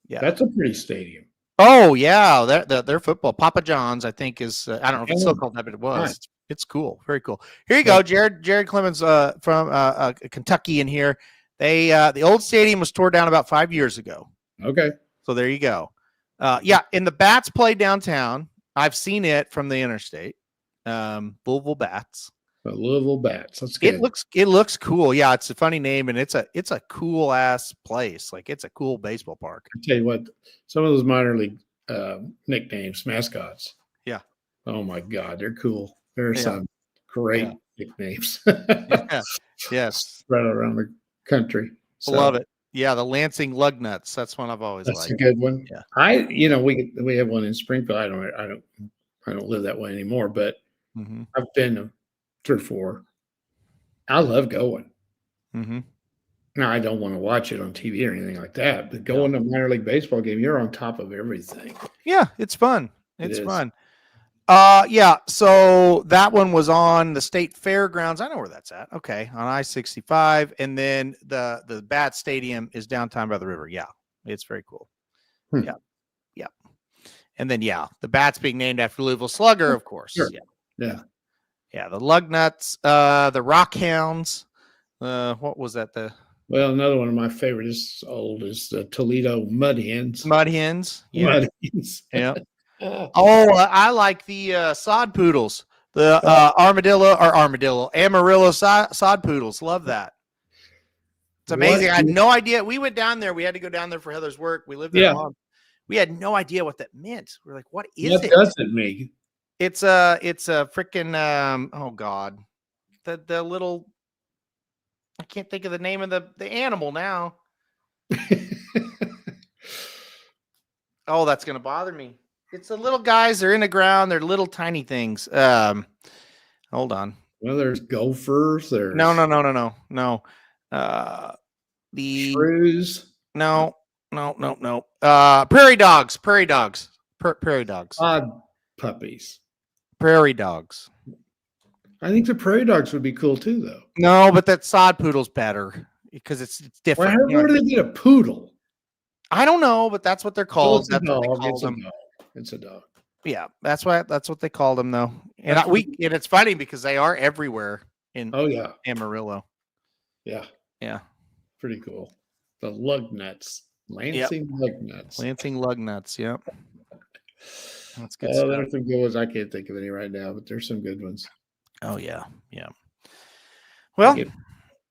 That's a pretty stadium. Oh yeah, their football. Papa John's, I think, is I don't know if it's still Yeah. called that, but it was. Right. It's cool, very cool. Here you Yeah. go, Jared Clemens from Kentucky in here. They the old stadium was torn down about 5 years ago. Okay. So there you go. Yeah, and the Bats play downtown. I've seen it from the interstate. Louisville Bats. The Louisville Bats. That's good. It looks cool. Yeah, it's a funny name, and it's a cool ass place. Like it's a cool baseball park. I tell you what, some of those minor league nicknames, mascots. Yeah. Oh my God, they're cool. There are Yeah. some great Yeah. nicknames. Yeah. Yes. Right around the country. So Love it. Yeah, the Lansing Lugnuts. That's one I've always that's liked. a good one. Yeah. We have one in Springfield. I don't live that way anymore, but Mm-hmm. I've been to 3 or 4. I love going. Mm-hmm. Now I don't want to watch it on TV or anything like that, but going to a minor league baseball game, you're on top of everything. Yeah, it's fun. It's It is. fun. Yeah. So that one was on the state fairgrounds. I know where that's at. Okay, on I-65, and then the Bat Stadium is downtown by the river. Yeah, it's very cool. Hmm. Yeah, yeah. And then the Bats being named after Louisville Slugger, of course. Sure. Yeah. The Lugnuts, the Rockhounds. What was that? Well, another one of my favorites is the Toledo Mud Hens. Mud Hens. Yeah. Mud Hens. Yeah. Oh, I like the sod poodles, the Amarillo sod poodles. Love that. It's amazing. I had no idea. We went down there. We had to go down there for Heather's work. We lived there long. We had no idea what that meant. We're like, what is it? What does it mean? It's a freaking oh God, the little. I can't think of the name of the animal now. Oh, that's gonna bother me. It's the little guys. They're in the ground. They're little tiny things. Hold on. Well, there's gophers. There's No. The shrews. No. Prairie dogs. Prairie dogs. Odd puppies. Prairie dogs. I think the prairie dogs would be cool too, though. No, but that sod poodle's better because it's different. Well, where do they get a poodle? I don't know, but that's what they're called. That's what they call them. It's a dog. Yeah, that's what they call them, though. And and it's funny because they are everywhere in Amarillo. Yeah. Yeah. Pretty cool. The Lugnuts. Lansing Lugnuts. Lansing Lugnuts, yep. That's good stuff. There's some good ones. I can't think of any right now, but there's some good ones. Oh, yeah. Well,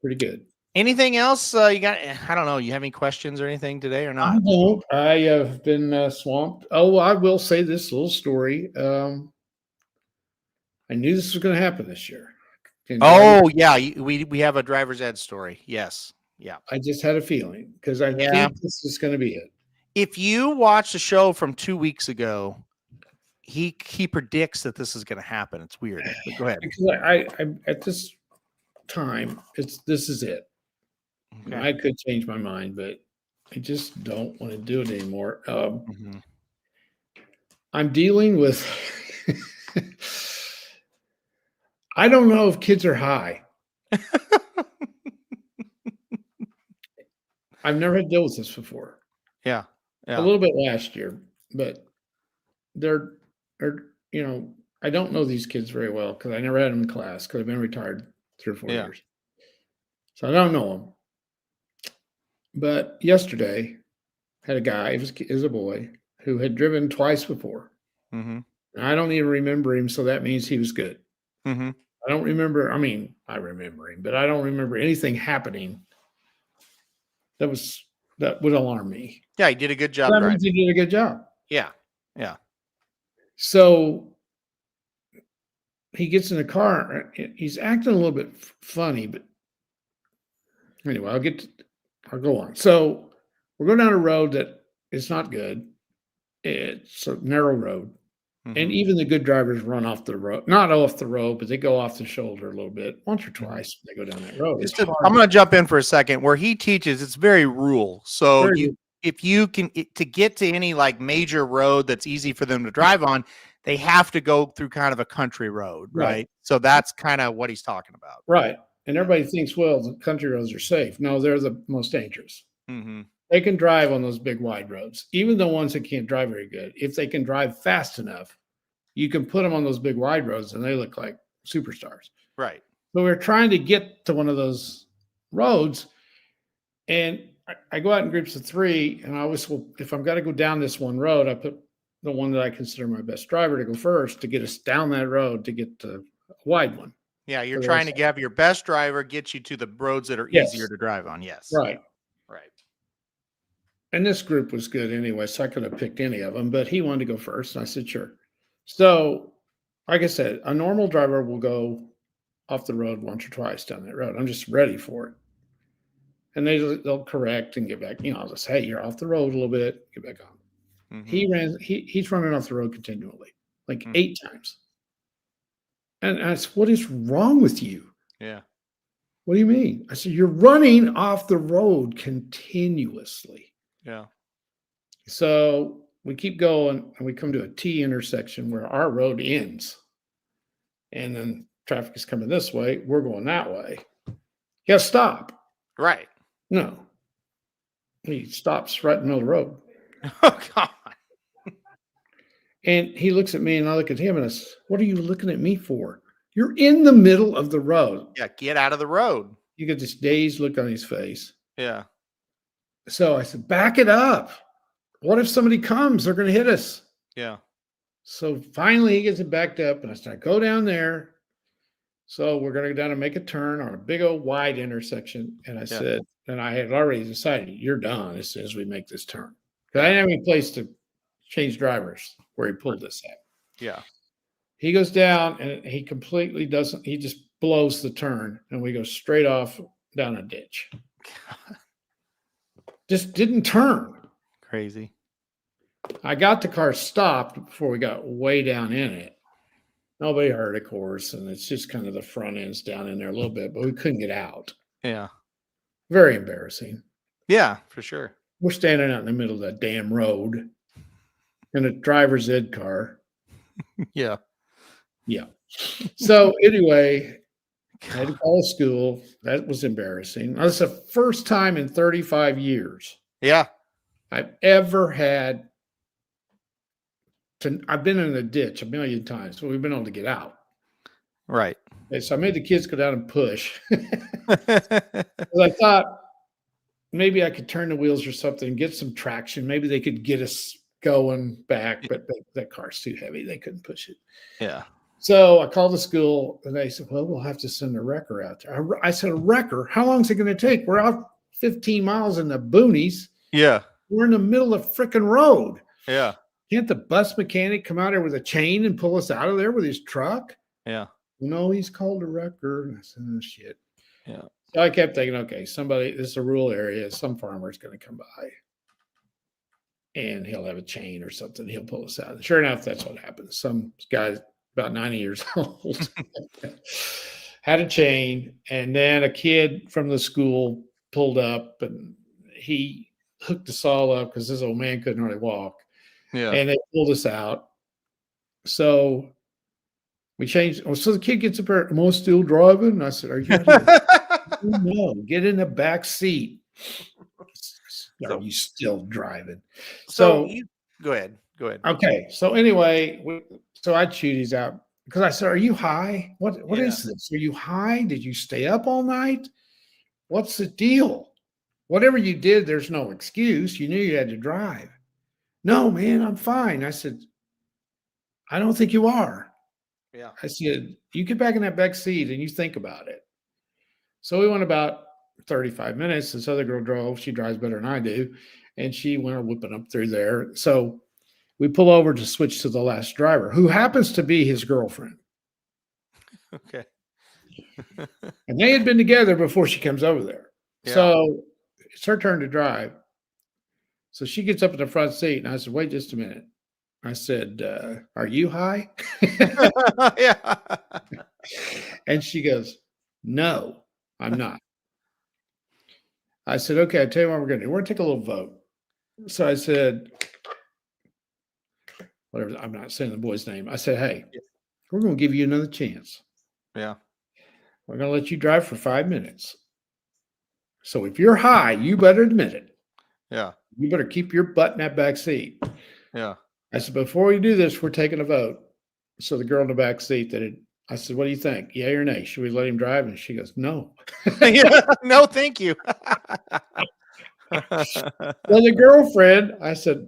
pretty good. Anything else you got? I don't know. You have any questions or anything today or not? I don't. I have been swamped. Oh, I will say this little story. I knew this was going to happen this year. We have a driver's ed story. Yes. Yeah. I just had a feeling because I think this is going to be it. If you watch the show from 2 weeks ago, he predicts that this is going to happen. It's weird. But go ahead. Because I at this time, this is it. Okay. I could change my mind, but I just don't want to do it anymore. I'm dealing with. I don't know if kids are high. I've never had to deal with this before. Yeah. A little bit last year, but they're I don't know these kids very well because I never had them in class because I've been retired 3 or 4 years. So I don't know them. But yesterday, had a guy, it was a boy, who had driven twice before. Mm-hmm. And I don't even remember him, so that means he was good. Mm-hmm. I don't remember, I remember him, but I don't remember anything happening that would alarm me. Yeah, he did a good job. That means he did a good job. Yeah. So he gets in the car. He's acting a little bit funny, but anyway, I'll go on. So we're going down a road that is not good. It's a narrow road. Mm-hmm. And even the good drivers run off the road, not off the road, but they go off the shoulder a little bit, once or twice. They go down that road. I'm going to jump in for a second. Where he teaches, it's very rural. So if you can, to get to any like major road that's easy for them to drive on, they have to go through kind of a country road, right? So that's kind of what he's talking about. Right. And everybody thinks, well, the country roads are safe. No, they're the most dangerous. Mm-hmm. They can drive on those big wide roads, even the ones that can't drive very good. If they can drive fast enough, you can put them on those big wide roads and they look like superstars. Right. So we're trying to get to one of those roads, and I go out in groups of 3, and I always will, if I'm going to go down this one road, I put the one that I consider my best driver to go first to get us down that road to get to a wide one. Yeah, you're trying to have your best driver get you to the roads that are easier to drive on. Yes. Right. Right. And this group was good anyway, so I could have picked any of them, but he wanted to go first, and I said, sure. So, like I said, a normal driver will go off the road once or twice down that road. I'm just ready for it. And they'll correct and get back. I'll just say, hey, you're off the road a little bit, get back on. Mm-hmm. He's running off the road continually, like 8 times. And I said, what is wrong with you? Yeah. What do you mean? I said, you're running off the road continuously. Yeah. So we keep going, and we come to a T intersection where our road ends. And then traffic is coming this way. We're going that way. Yeah, stop. Right. No. He stops right in the middle of the road. Oh, God. And he looks at me, and I look at him, and I said, what are you looking at me for? You're in the middle of the road. Yeah, get out of the road. You get this dazed look on his face. Yeah. So I said, back it up. What if somebody comes? They're going to hit us. Yeah. So finally he gets it backed up, and I said, go down there. So we're going to go down and make a turn on a big old wide intersection. And I said, and I had already decided, you're done as soon as we make this turn. Because I didn't have any place to change drivers where he pulled this at. Yeah. He goes down, and he completely doesn't, he just blows the turn, and we go straight off down a ditch. Just didn't turn. Crazy. I got the car stopped before we got way down in it. Nobody heard, of course, and it's just kind of the front end's down in there a little bit, but we couldn't get out. Yeah. Very embarrassing. Yeah, for sure. We're standing out in the middle of that damn road in a driver's ed car. Yeah. Yeah. So anyway, I had to call school. That was embarrassing. That's the first time in 35 years. Yeah. I've ever had to, I've been in a ditch a million times, but we've been able to get out. Right. Okay, so I made the kids go down and push. I thought maybe I could turn the wheels or something and get some traction. Maybe they could get us going back, but that car's too heavy. They couldn't push it. Yeah. So I called the school, and they said, well, we'll have to send a wrecker out there. I said, a wrecker? How long is it going to take? We're out 15 miles in the boonies. Yeah. We're in the middle of the freaking road. Yeah. Can't the bus mechanic come out here with a chain and pull us out of there with his truck? Yeah. No, he's called a wrecker. And I said, oh, shit. Yeah. So I kept thinking, okay, this is a rural area. Some farmer's going to come by, and he'll have a chain or something. He'll pull us out. And sure enough, that's what happened. Some guy about 90 years old had a chain, and then a kid from the school pulled up, and he hooked us all up because this old man couldn't really walk. Yeah. And they pulled us out. So we changed. So the kid gets up there, am I still driving? And I said, are you no, get in the back seat. Are you still driving? So go ahead. Okay. So anyway, so I chewed these out because I said, are you high? What is this? Are you high? Did you stay up all night? What's the deal? Whatever you did, there's no excuse. You knew you had to drive. No, man, I'm fine. I said, I don't think you are. Yeah. I said, you get back in that back seat and you think about it. So we went about 35 minutes. This other girl drove. She drives better than I do. And she went whipping up through there. So we pull over to switch to the last driver, who happens to be his girlfriend. Okay. And they had been together before she comes over there. Yeah. So it's her turn to drive. So she gets up in the front seat, and I said, wait just a minute. I said, are you high? Yeah. And she goes, no, I'm not. I said, okay, I'll tell you what we're going to do. We're going to take a little vote. So I said, whatever, I'm not saying the boy's name. I said, hey, we're going to give you another chance. Yeah. We're going to let you drive for 5 minutes. So if you're high, you better admit it. Yeah. You better keep your butt in that back seat. Yeah. I said, before we do this, we're taking a vote. So the girl in the back seat I said, what do you think? Yay or nay? Should we let him drive? And she goes, no. Yeah. No, thank you. Well, the girlfriend, I said,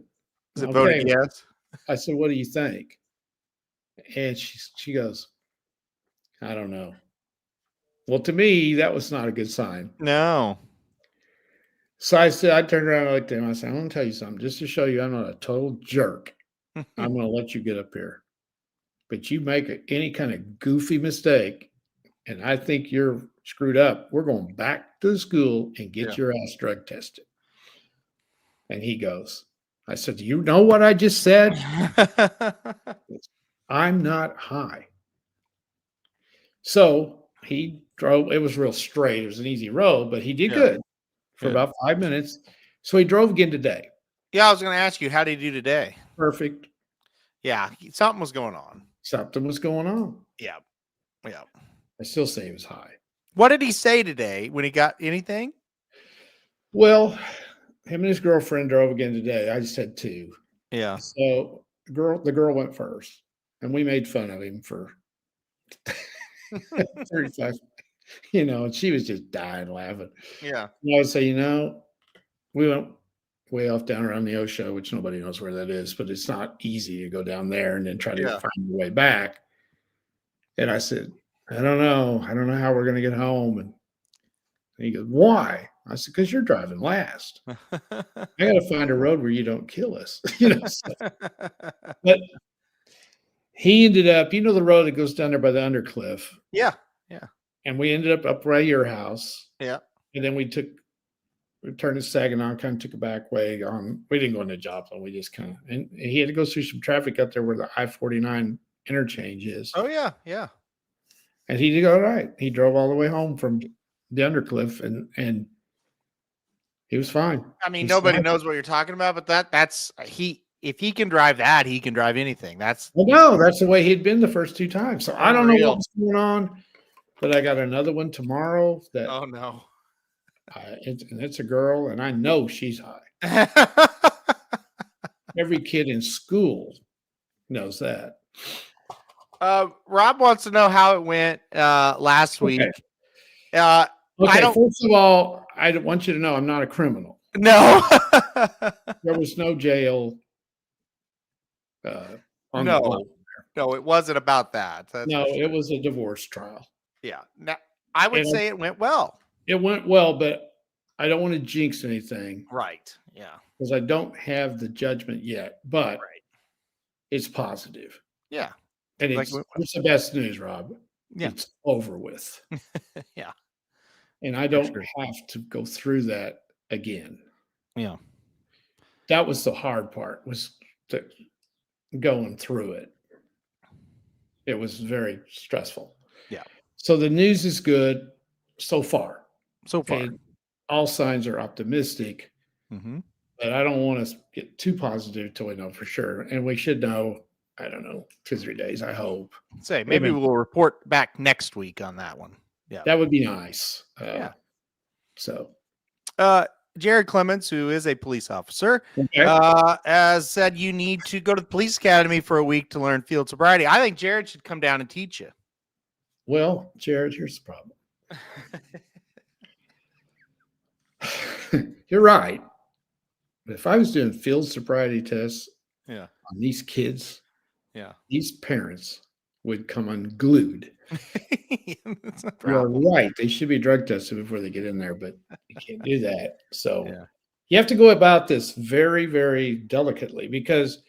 Is it okay. voted yes? I said, what do you think? And she goes, I don't know. Well, to me, that was not a good sign. No. So I said, I turned around and looked at him. I said, I'm going to tell you something, just to show you I'm not a total jerk. I'm going to let you get up here. But you make any kind of goofy mistake, and I think you're screwed up, we're going back to the school and get your ass drug tested. And he goes, I said, do you know what I just said? I'm not high. So he drove. It was real straight. It was an easy road, but he did good for about 5 minutes. So he drove again today. Yeah, I was going to ask you, how did he do today? Perfect. Yeah, something was going on. Something was going on. Yeah. Yeah. I still say he was high. What did he say today when he got anything? Well, him and his girlfriend drove again today. I just had two. Yeah. So the girl went first, and we made fun of him for 35, and she was just dying laughing. Yeah. And I would say, we went way off down around the Osho, which nobody knows where that is, but it's not easy to go down there and then try to find your way back. And I said, I don't know how we're going to get home. And he goes, why? I said, because you're driving last. I got to find a road where you don't kill us. But he ended up, the road that goes down there by the undercliff. Yeah. Yeah. And we ended up by your house. Yeah. And then we turned to Saginaw, kind of took a back way on. We didn't go into Joplin. We just kind of, and he had to go through some traffic up there where the I-49 interchange is. Oh, yeah. Yeah. And he did all right. He drove all the way home from the undercliff and he was fine. I mean, nobody knows what you're talking about, but that's if he can drive that, he can drive anything. That's the way he'd been the first two times. So I don't know what's going on, but I got another one tomorrow that oh no. It's a girl, and I know she's high. Every kid in school knows that. Rob wants to know how it went last week. Okay, first of all, I want you to know I'm not a criminal. No. There was no jail. No, it wasn't about that. It was a divorce trial. Yeah. Now, I would say it went well. It went well, but I don't want to jinx anything. Right. Yeah. Because I don't have the judgment yet, but it's positive. Yeah. And it's the best news, Rob. Yeah. It's over with. Yeah. And I don't have to go through that again. Yeah. That was the hard part, was going through it. It was very stressful. Yeah. So the news is good so far. And all signs are optimistic. Mm-hmm. But I don't want to get too positive till we know for sure. And we should know, I don't know, 2-3 days, I hope. Maybe we'll report back next week on that one. Yeah. That would be nice. So. Jared Clements, who is a police officer, has said you need to go to the police academy for a week to learn field sobriety. I think Jared should come down and teach you. Well, Jared, here's the problem. You're right. But if I was doing field sobriety tests on these kids, these parents would come unglued. You're right. They should be drug tested before they get in there, but you can't do that. So you have to go about this very, very delicately, because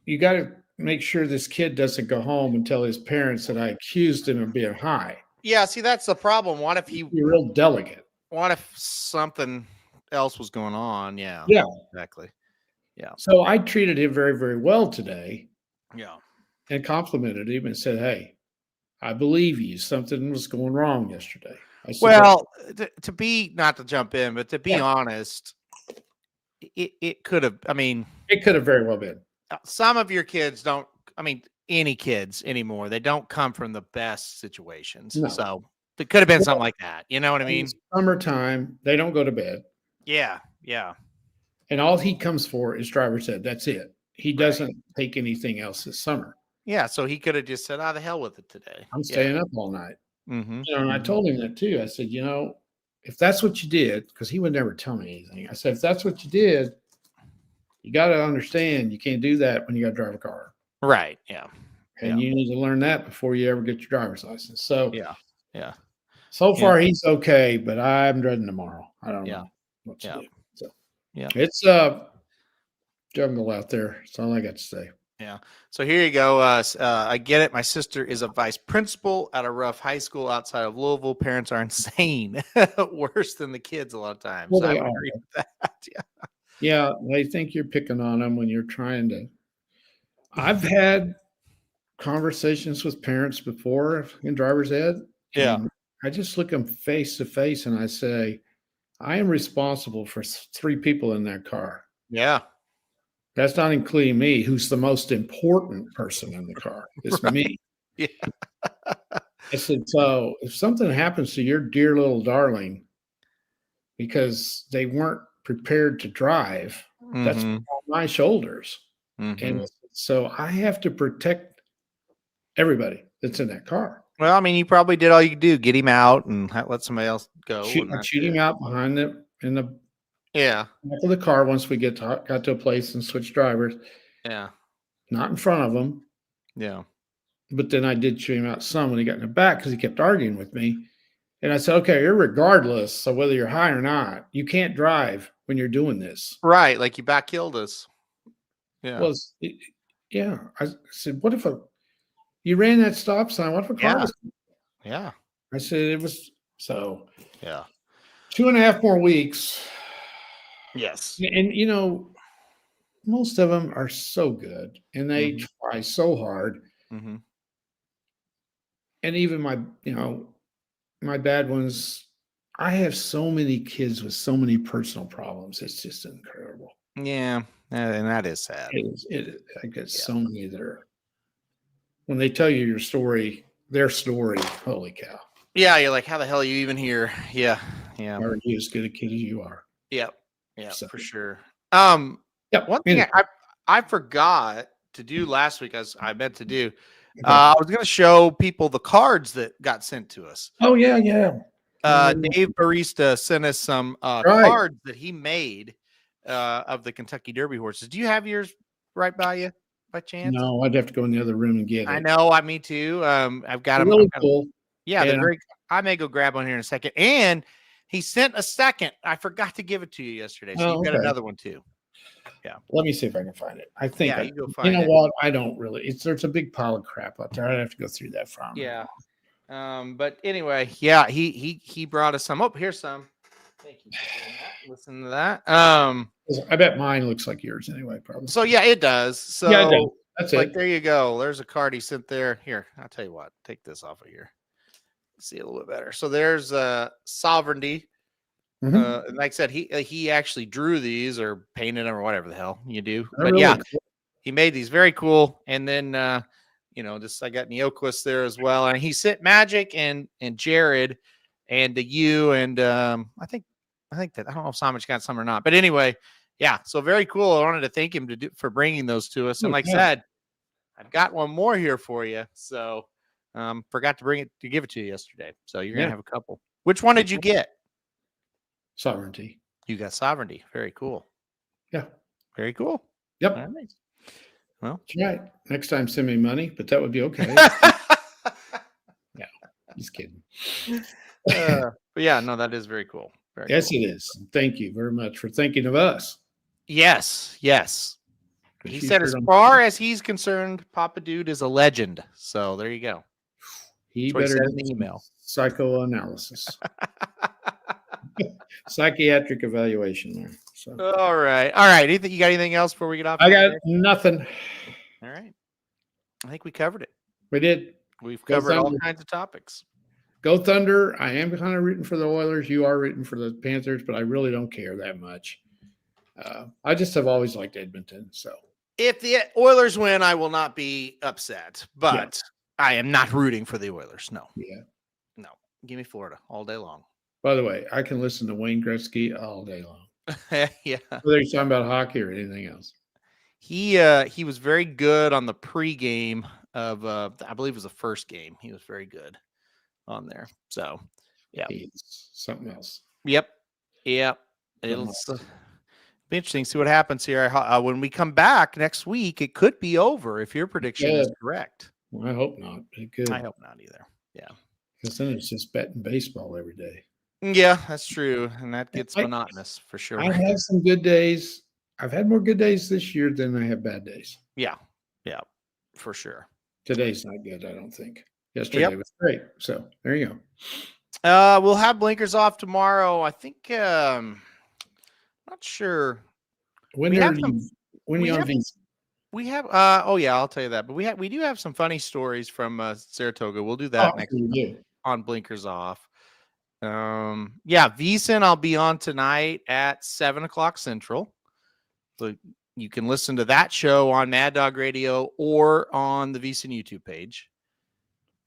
you got to make sure this kid doesn't go home and tell his parents that I accused him of being high. Yeah, see, that's the problem. What if you're real delicate? What if something else was going on? Yeah. Yeah. Exactly. Yeah. So I treated him very, very well today. Yeah. And complimented him and said, hey, I believe you. Something was going wrong yesterday. To be, not to jump in, but to be honest, it could have, it could have very well been. Some of your kids don't, any kids anymore, they don't come from the best situations. No. So it could have been something like that. You know what I mean? Summertime, they don't go to bed. Yeah. Yeah. And all he comes for is driver's ed. That's it. He Right. doesn't take anything else this summer. Yeah. So he could have just said, "Ah, the hell with it today." I'm staying up all night. Mm-hmm. And I told him that too. I said, if that's what you did, because he would never tell me anything. I said, if that's what you did, you got to understand you can't do that when you got to drive a car. Right. Yeah. And you need to learn that before you ever get your driver's license. So, Yeah. so far he's okay, but I'm dreading tomorrow. I don't know what to do. So, it's jungle out there. That's all I got to say. Yeah. So here you go. I get it. My sister is a vice principal at a rough high school outside of Louisville. Parents are insane, worse than the kids a lot of times. Well, I they would are. agree with that. Yeah, they think you're picking on them when you're trying to. I've had conversations with parents before in driver's ed. And I just look them face to face and I say, I am responsible for 3 people in that car. Yeah. That's not including me, who's the most important person in the car. It's me. Yeah. I said, so if something happens to your dear little darling because they weren't prepared to drive, that's on my shoulders. And so I have to protect everybody that's in that car. Well, I mean, you probably did all you could do, get him out and let somebody else go. Shoot him out behind in the back of the car once we got to a place and switch drivers. Yeah. Not in front of him. Yeah. But then I did shoot him out some when he got in the back because he kept arguing with me. And I said, okay, irregardless of whether you're high or not, you can't drive when you're doing this. Right. Like you back killed us. Yeah. Well, I said, what if you ran that stop sign? What if a car was? Yeah. I said, it was so. Yeah. 2.5 more weeks. Yes. And, most of them are so good and they try so hard. Mm-hmm. And even my bad ones, I have so many kids with so many personal problems. It's just incredible. Yeah. And that is sad. I get so many that are, when they tell you your story, their story, holy cow. Yeah. You're like, how the hell are you even here? Yeah. Yeah. Are you as good a kid as you are? Yep. Yeah, so, for sure. One thing I forgot to do last week, as I meant to do, I was going to show people the cards that got sent to us. Oh, yeah. Dave Barista sent us some cards that he made of the Kentucky Derby horses. Do you have yours right by you by chance? No, I'd have to go in the other room and get it. I know. Me too. I've got them. Really cool. Yeah, they're very. I may go grab one here in a second. And he sent a second. I forgot to give it to you yesterday, so you've got another one too. Yeah. Let me see if I can find it. I think you go find it. What? I don't really. There's a big pile of crap out there. I'd have to go through that from. Yeah. But anyway, he brought us some. Oh, here's some. Thank you for doing that. Listen to that. I bet mine looks like yours anyway, probably. So yeah, it does. So yeah, it does. That's like there you go. There's a card he sent there. Here, I'll tell you what. Take this off of here. See a little bit better. So there's Sovereignty. Like I said, he actually drew these or painted them or whatever the hell you do. But really cool. He made these very cool. And then just I got Neoquist there as well. And he sent Magic and Jared and to you and I think that I don't know if Samich got some or not. But anyway, yeah. So very cool. I wanted to thank him for bringing those to us. And like I said, I've got one more here for you. So forgot to give it to you yesterday. So you're gonna have a couple. Which one did you get? Sovereignty. You got Sovereignty. Very cool. Yeah. Very cool. Yep. All right. Well, that's right. Next time send me money, but that would be okay. Yeah. Just kidding. But yeah, no, that is very cool. Very yes, cool. It is. Thank you very much for thinking of us. Yes. He said as far as he's concerned, Papa Dude is a legend. So there you go. He better send an email. Psychoanalysis. Psychiatric evaluation there. So. All right. You got anything else before we get off? I got nothing. All right. I think we covered it. We did. We've covered all kinds of topics. Go Thunder. I am kind of rooting for the Oilers. You are rooting for the Panthers, but I really don't care that much. I just have always liked Edmonton. So if the Oilers win, I will not be upset, but I am not rooting for the Oilers. No. Yeah. No. Give me Florida all day long. By the way, I can listen to Wayne Gretzky all day long. Yeah. Whether you're talking about hockey or anything else. He was very good on the pregame of I believe it was the first game. He was very good on there. So yeah. He's something else. Yep. Yep. It'll Something be interesting to see what happens here. When we come back next week, it could be over if your prediction is correct. Well, I hope not. It could. I hope not either. Yeah. Because then it's just betting baseball every day. Yeah, that's true. And that gets monotonous for sure. I've had some good days. I've had more good days this year than I have bad days. Yeah. Yeah, for sure. Today's not good, I don't think. Yesterday was great. So there you go. We'll have blinkers off tomorrow. I think not sure. When are you on these? We have I'll tell you that. But we do have some funny stories from Saratoga. We'll do that next week on Blinkers Off. VSiN I'll be on tonight at 7:00 Central. So you can listen to that show on Mad Dog Radio or on the VSiN YouTube page.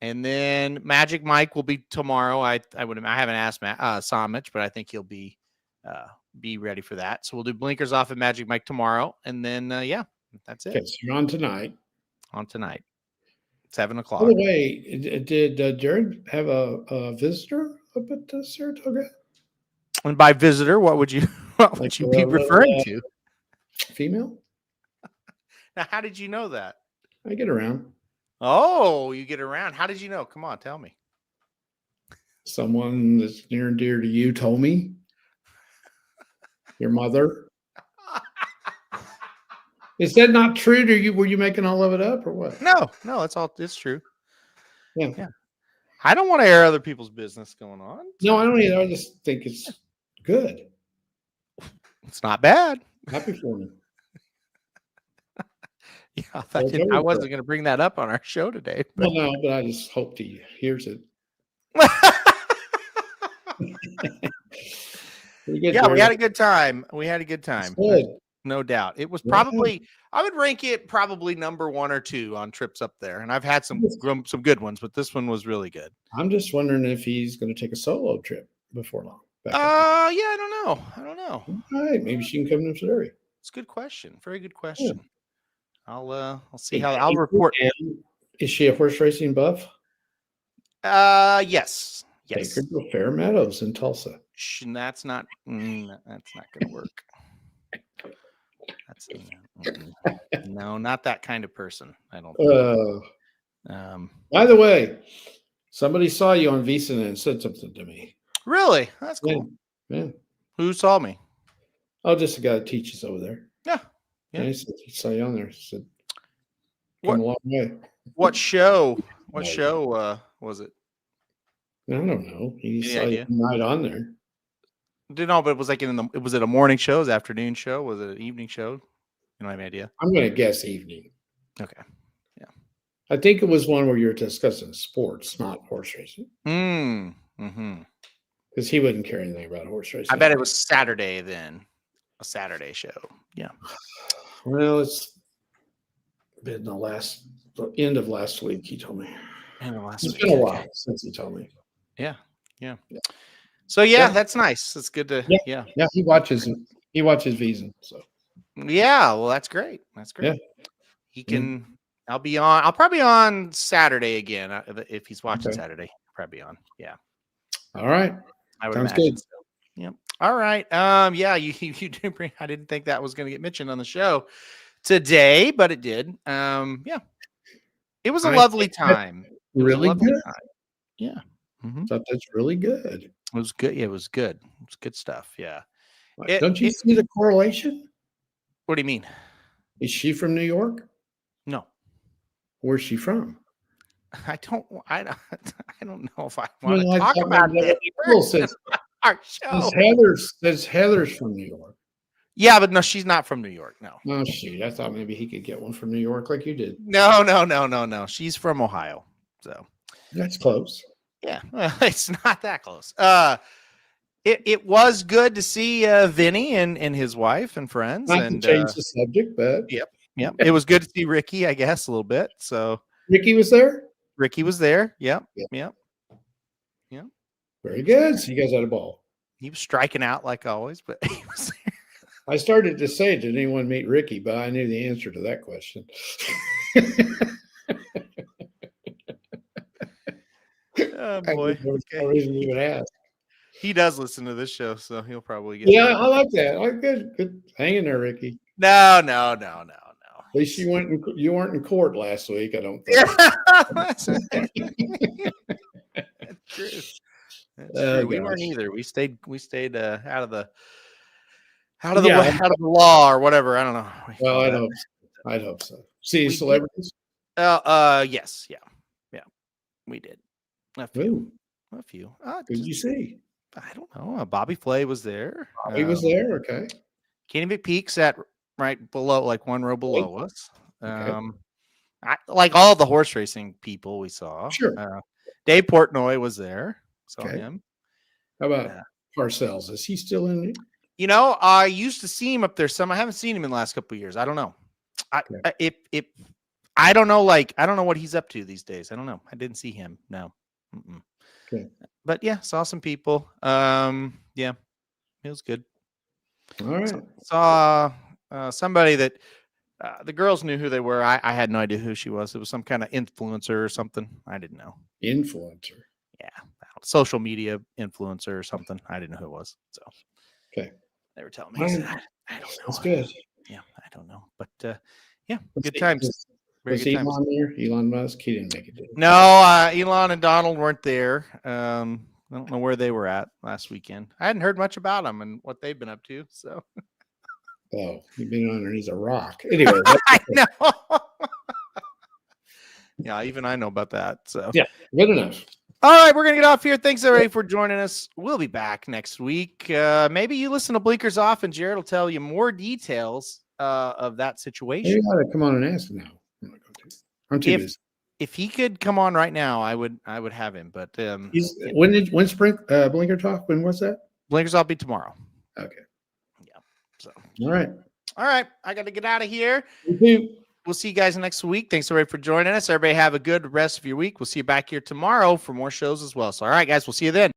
And then Magic Mike will be tomorrow. I haven't asked Samich, but I think he'll be ready for that. So we'll do Blinkers Off at Magic Mike tomorrow, and then that's it. Okay, so you're on tonight. 7:00. By the way, did Jared have a visitor up at Saratoga? And by visitor, what would you be referring to? Female? Now, how did you know that? I get around. Oh, you get around. How did you know? Come on, tell me. Someone that's near and dear to you told me. Your mother. Is that not true to you? Were you making all of it up or what? No, it's true. Yeah. I don't want to air other people's business going on. No, I don't either. I just think it's good. It's not bad. Happy for me. Yeah, I wasn't going to bring that up on our show today. But. Well, no, but I just hope he hears it. We had a good time. Good. No doubt. It was probably, I would rank it probably number 1 or 2 on trips up there. And I've had some good ones, but this one was really good. I'm just wondering if he's going to take a solo trip before long. I don't know. All right, maybe she can come to Missouri. It's a good question. Very good question. Yeah. I'll see how I'll report. Is she a horse racing buff? Yes. Take her to Fair Meadows in Tulsa. That's not going to work. No, not that kind of person. I don't think. By the way, somebody saw you on VSiN and said something to me. Really? That's cool. Yeah. Who saw me? Oh, just a guy that teaches over there. Yeah. He said he saw you on there. He said, "Come a long way." What show? What show was it? I don't know. He saw you night on there. No, but it was like was it a morning show? Was it an afternoon show? Was it an evening show? You don't have any idea? I'm going to guess evening. Okay. Yeah. I think it was one where you were discussing sports, not horse racing. Mm-hmm. Because he wouldn't care anything about horse racing. I bet it was Saturday then. A Saturday show. Yeah. Well, it's been the end of last week, he told me. It's been a while since he told me. Yeah. So that's nice. It's good to Yeah, he watches VSiN. So yeah, well, that's great. Yeah. He can I'll probably be on Saturday again. If he's watching Saturday, I'll probably be on. Yeah. All right. I would imagine so. Yep. All right. You do bring. I didn't think that was going to get mentioned on the show today, but it did. It was a lovely time. Really good. Time. Yeah. Mm-hmm. Thought that's really good. It was good. Yeah, it was good. It was good stuff. Yeah. Don't you see the correlation? What do you mean? Is she from New York? No. Where's she from? I don't know if I want to talk about it. Our show. Heather's from New York. Yeah, but no, she's not from New York. No. Oh, shoot. I thought maybe he could get one from New York like you did. No. She's from Ohio. So that's close. Yeah, it's not that close. It was good to see Vinny and his wife and friends. Not to change the subject, but yep. It was good to see Ricky, I guess, a little bit. So Ricky was there. Yep. Very good. So you guys had a ball. He was striking out like always, but he was there. I started to say, did anyone meet Ricky? But I knew the answer to that question. Oh I boy. think there was no Okay. reason you would ask. He does listen to this show, so he'll probably get Yeah, that. I like that. Good. Hang in there, Ricky. No. At least you weren't in court last week, I don't think. That's true. That's Oh, true. We weren't gosh. either. We stayed out of the Yeah. out of the law or whatever. I don't know. what you Well, call I'd that. hope so. I'd hope so. See We celebrities? Yes, yeah, we did a few. Ooh, A few. who did you see? I don't know. Bobby Flay was there. He was there. Okay. Kenny McPeak sat right below, like one row below us. Okay. Like all the horse racing people we saw. Sure. Dave Portnoy was there. Saw Okay. him. How about Parcells? Is he still in it? You know, I used to see him up there some. I haven't seen him in the last couple of years. I don't know. I don't know. Like, I don't know what he's up to these days. I don't know. I didn't see him. No. Mm-mm. Okay. But yeah, saw some people. Yeah, it was good. All right. Saw somebody that the girls knew who they were. I had no idea who she was. It was some kind of influencer or something. I didn't know. Influencer. Yeah, social media influencer or something. I didn't know who it was. So okay, they were telling me. I don't know. That's good. Yeah, I don't know, but yeah, Was good he- times. Very Was good times. Elon there? Elon Musk? He didn't make it. Did he? No, Elon and Donald weren't there. I don't know where they were at last weekend. I hadn't heard much about them and what they've been up to. So Oh, you've been underneath a rock. Anyway, I know. Yeah, even I know about that. So yeah, good enough. all right, we're gonna get off here. Thanks everybody for joining us. We'll be back next week. Maybe you listen to Blinkers Off, and Jared will tell you more details of that situation. You got to come on and ask him now. I'm too busy. If he could come on right now, I would have him. But When spring Blinker talk? When was that? Blinkers Off be tomorrow. Okay. Yeah. So All right. I got to get out of here. You too. We'll see you guys next week. Thanks everybody for joining us. Everybody have a good rest of your week. We'll see you back here tomorrow for more shows as well. So all right, guys, we'll see you then.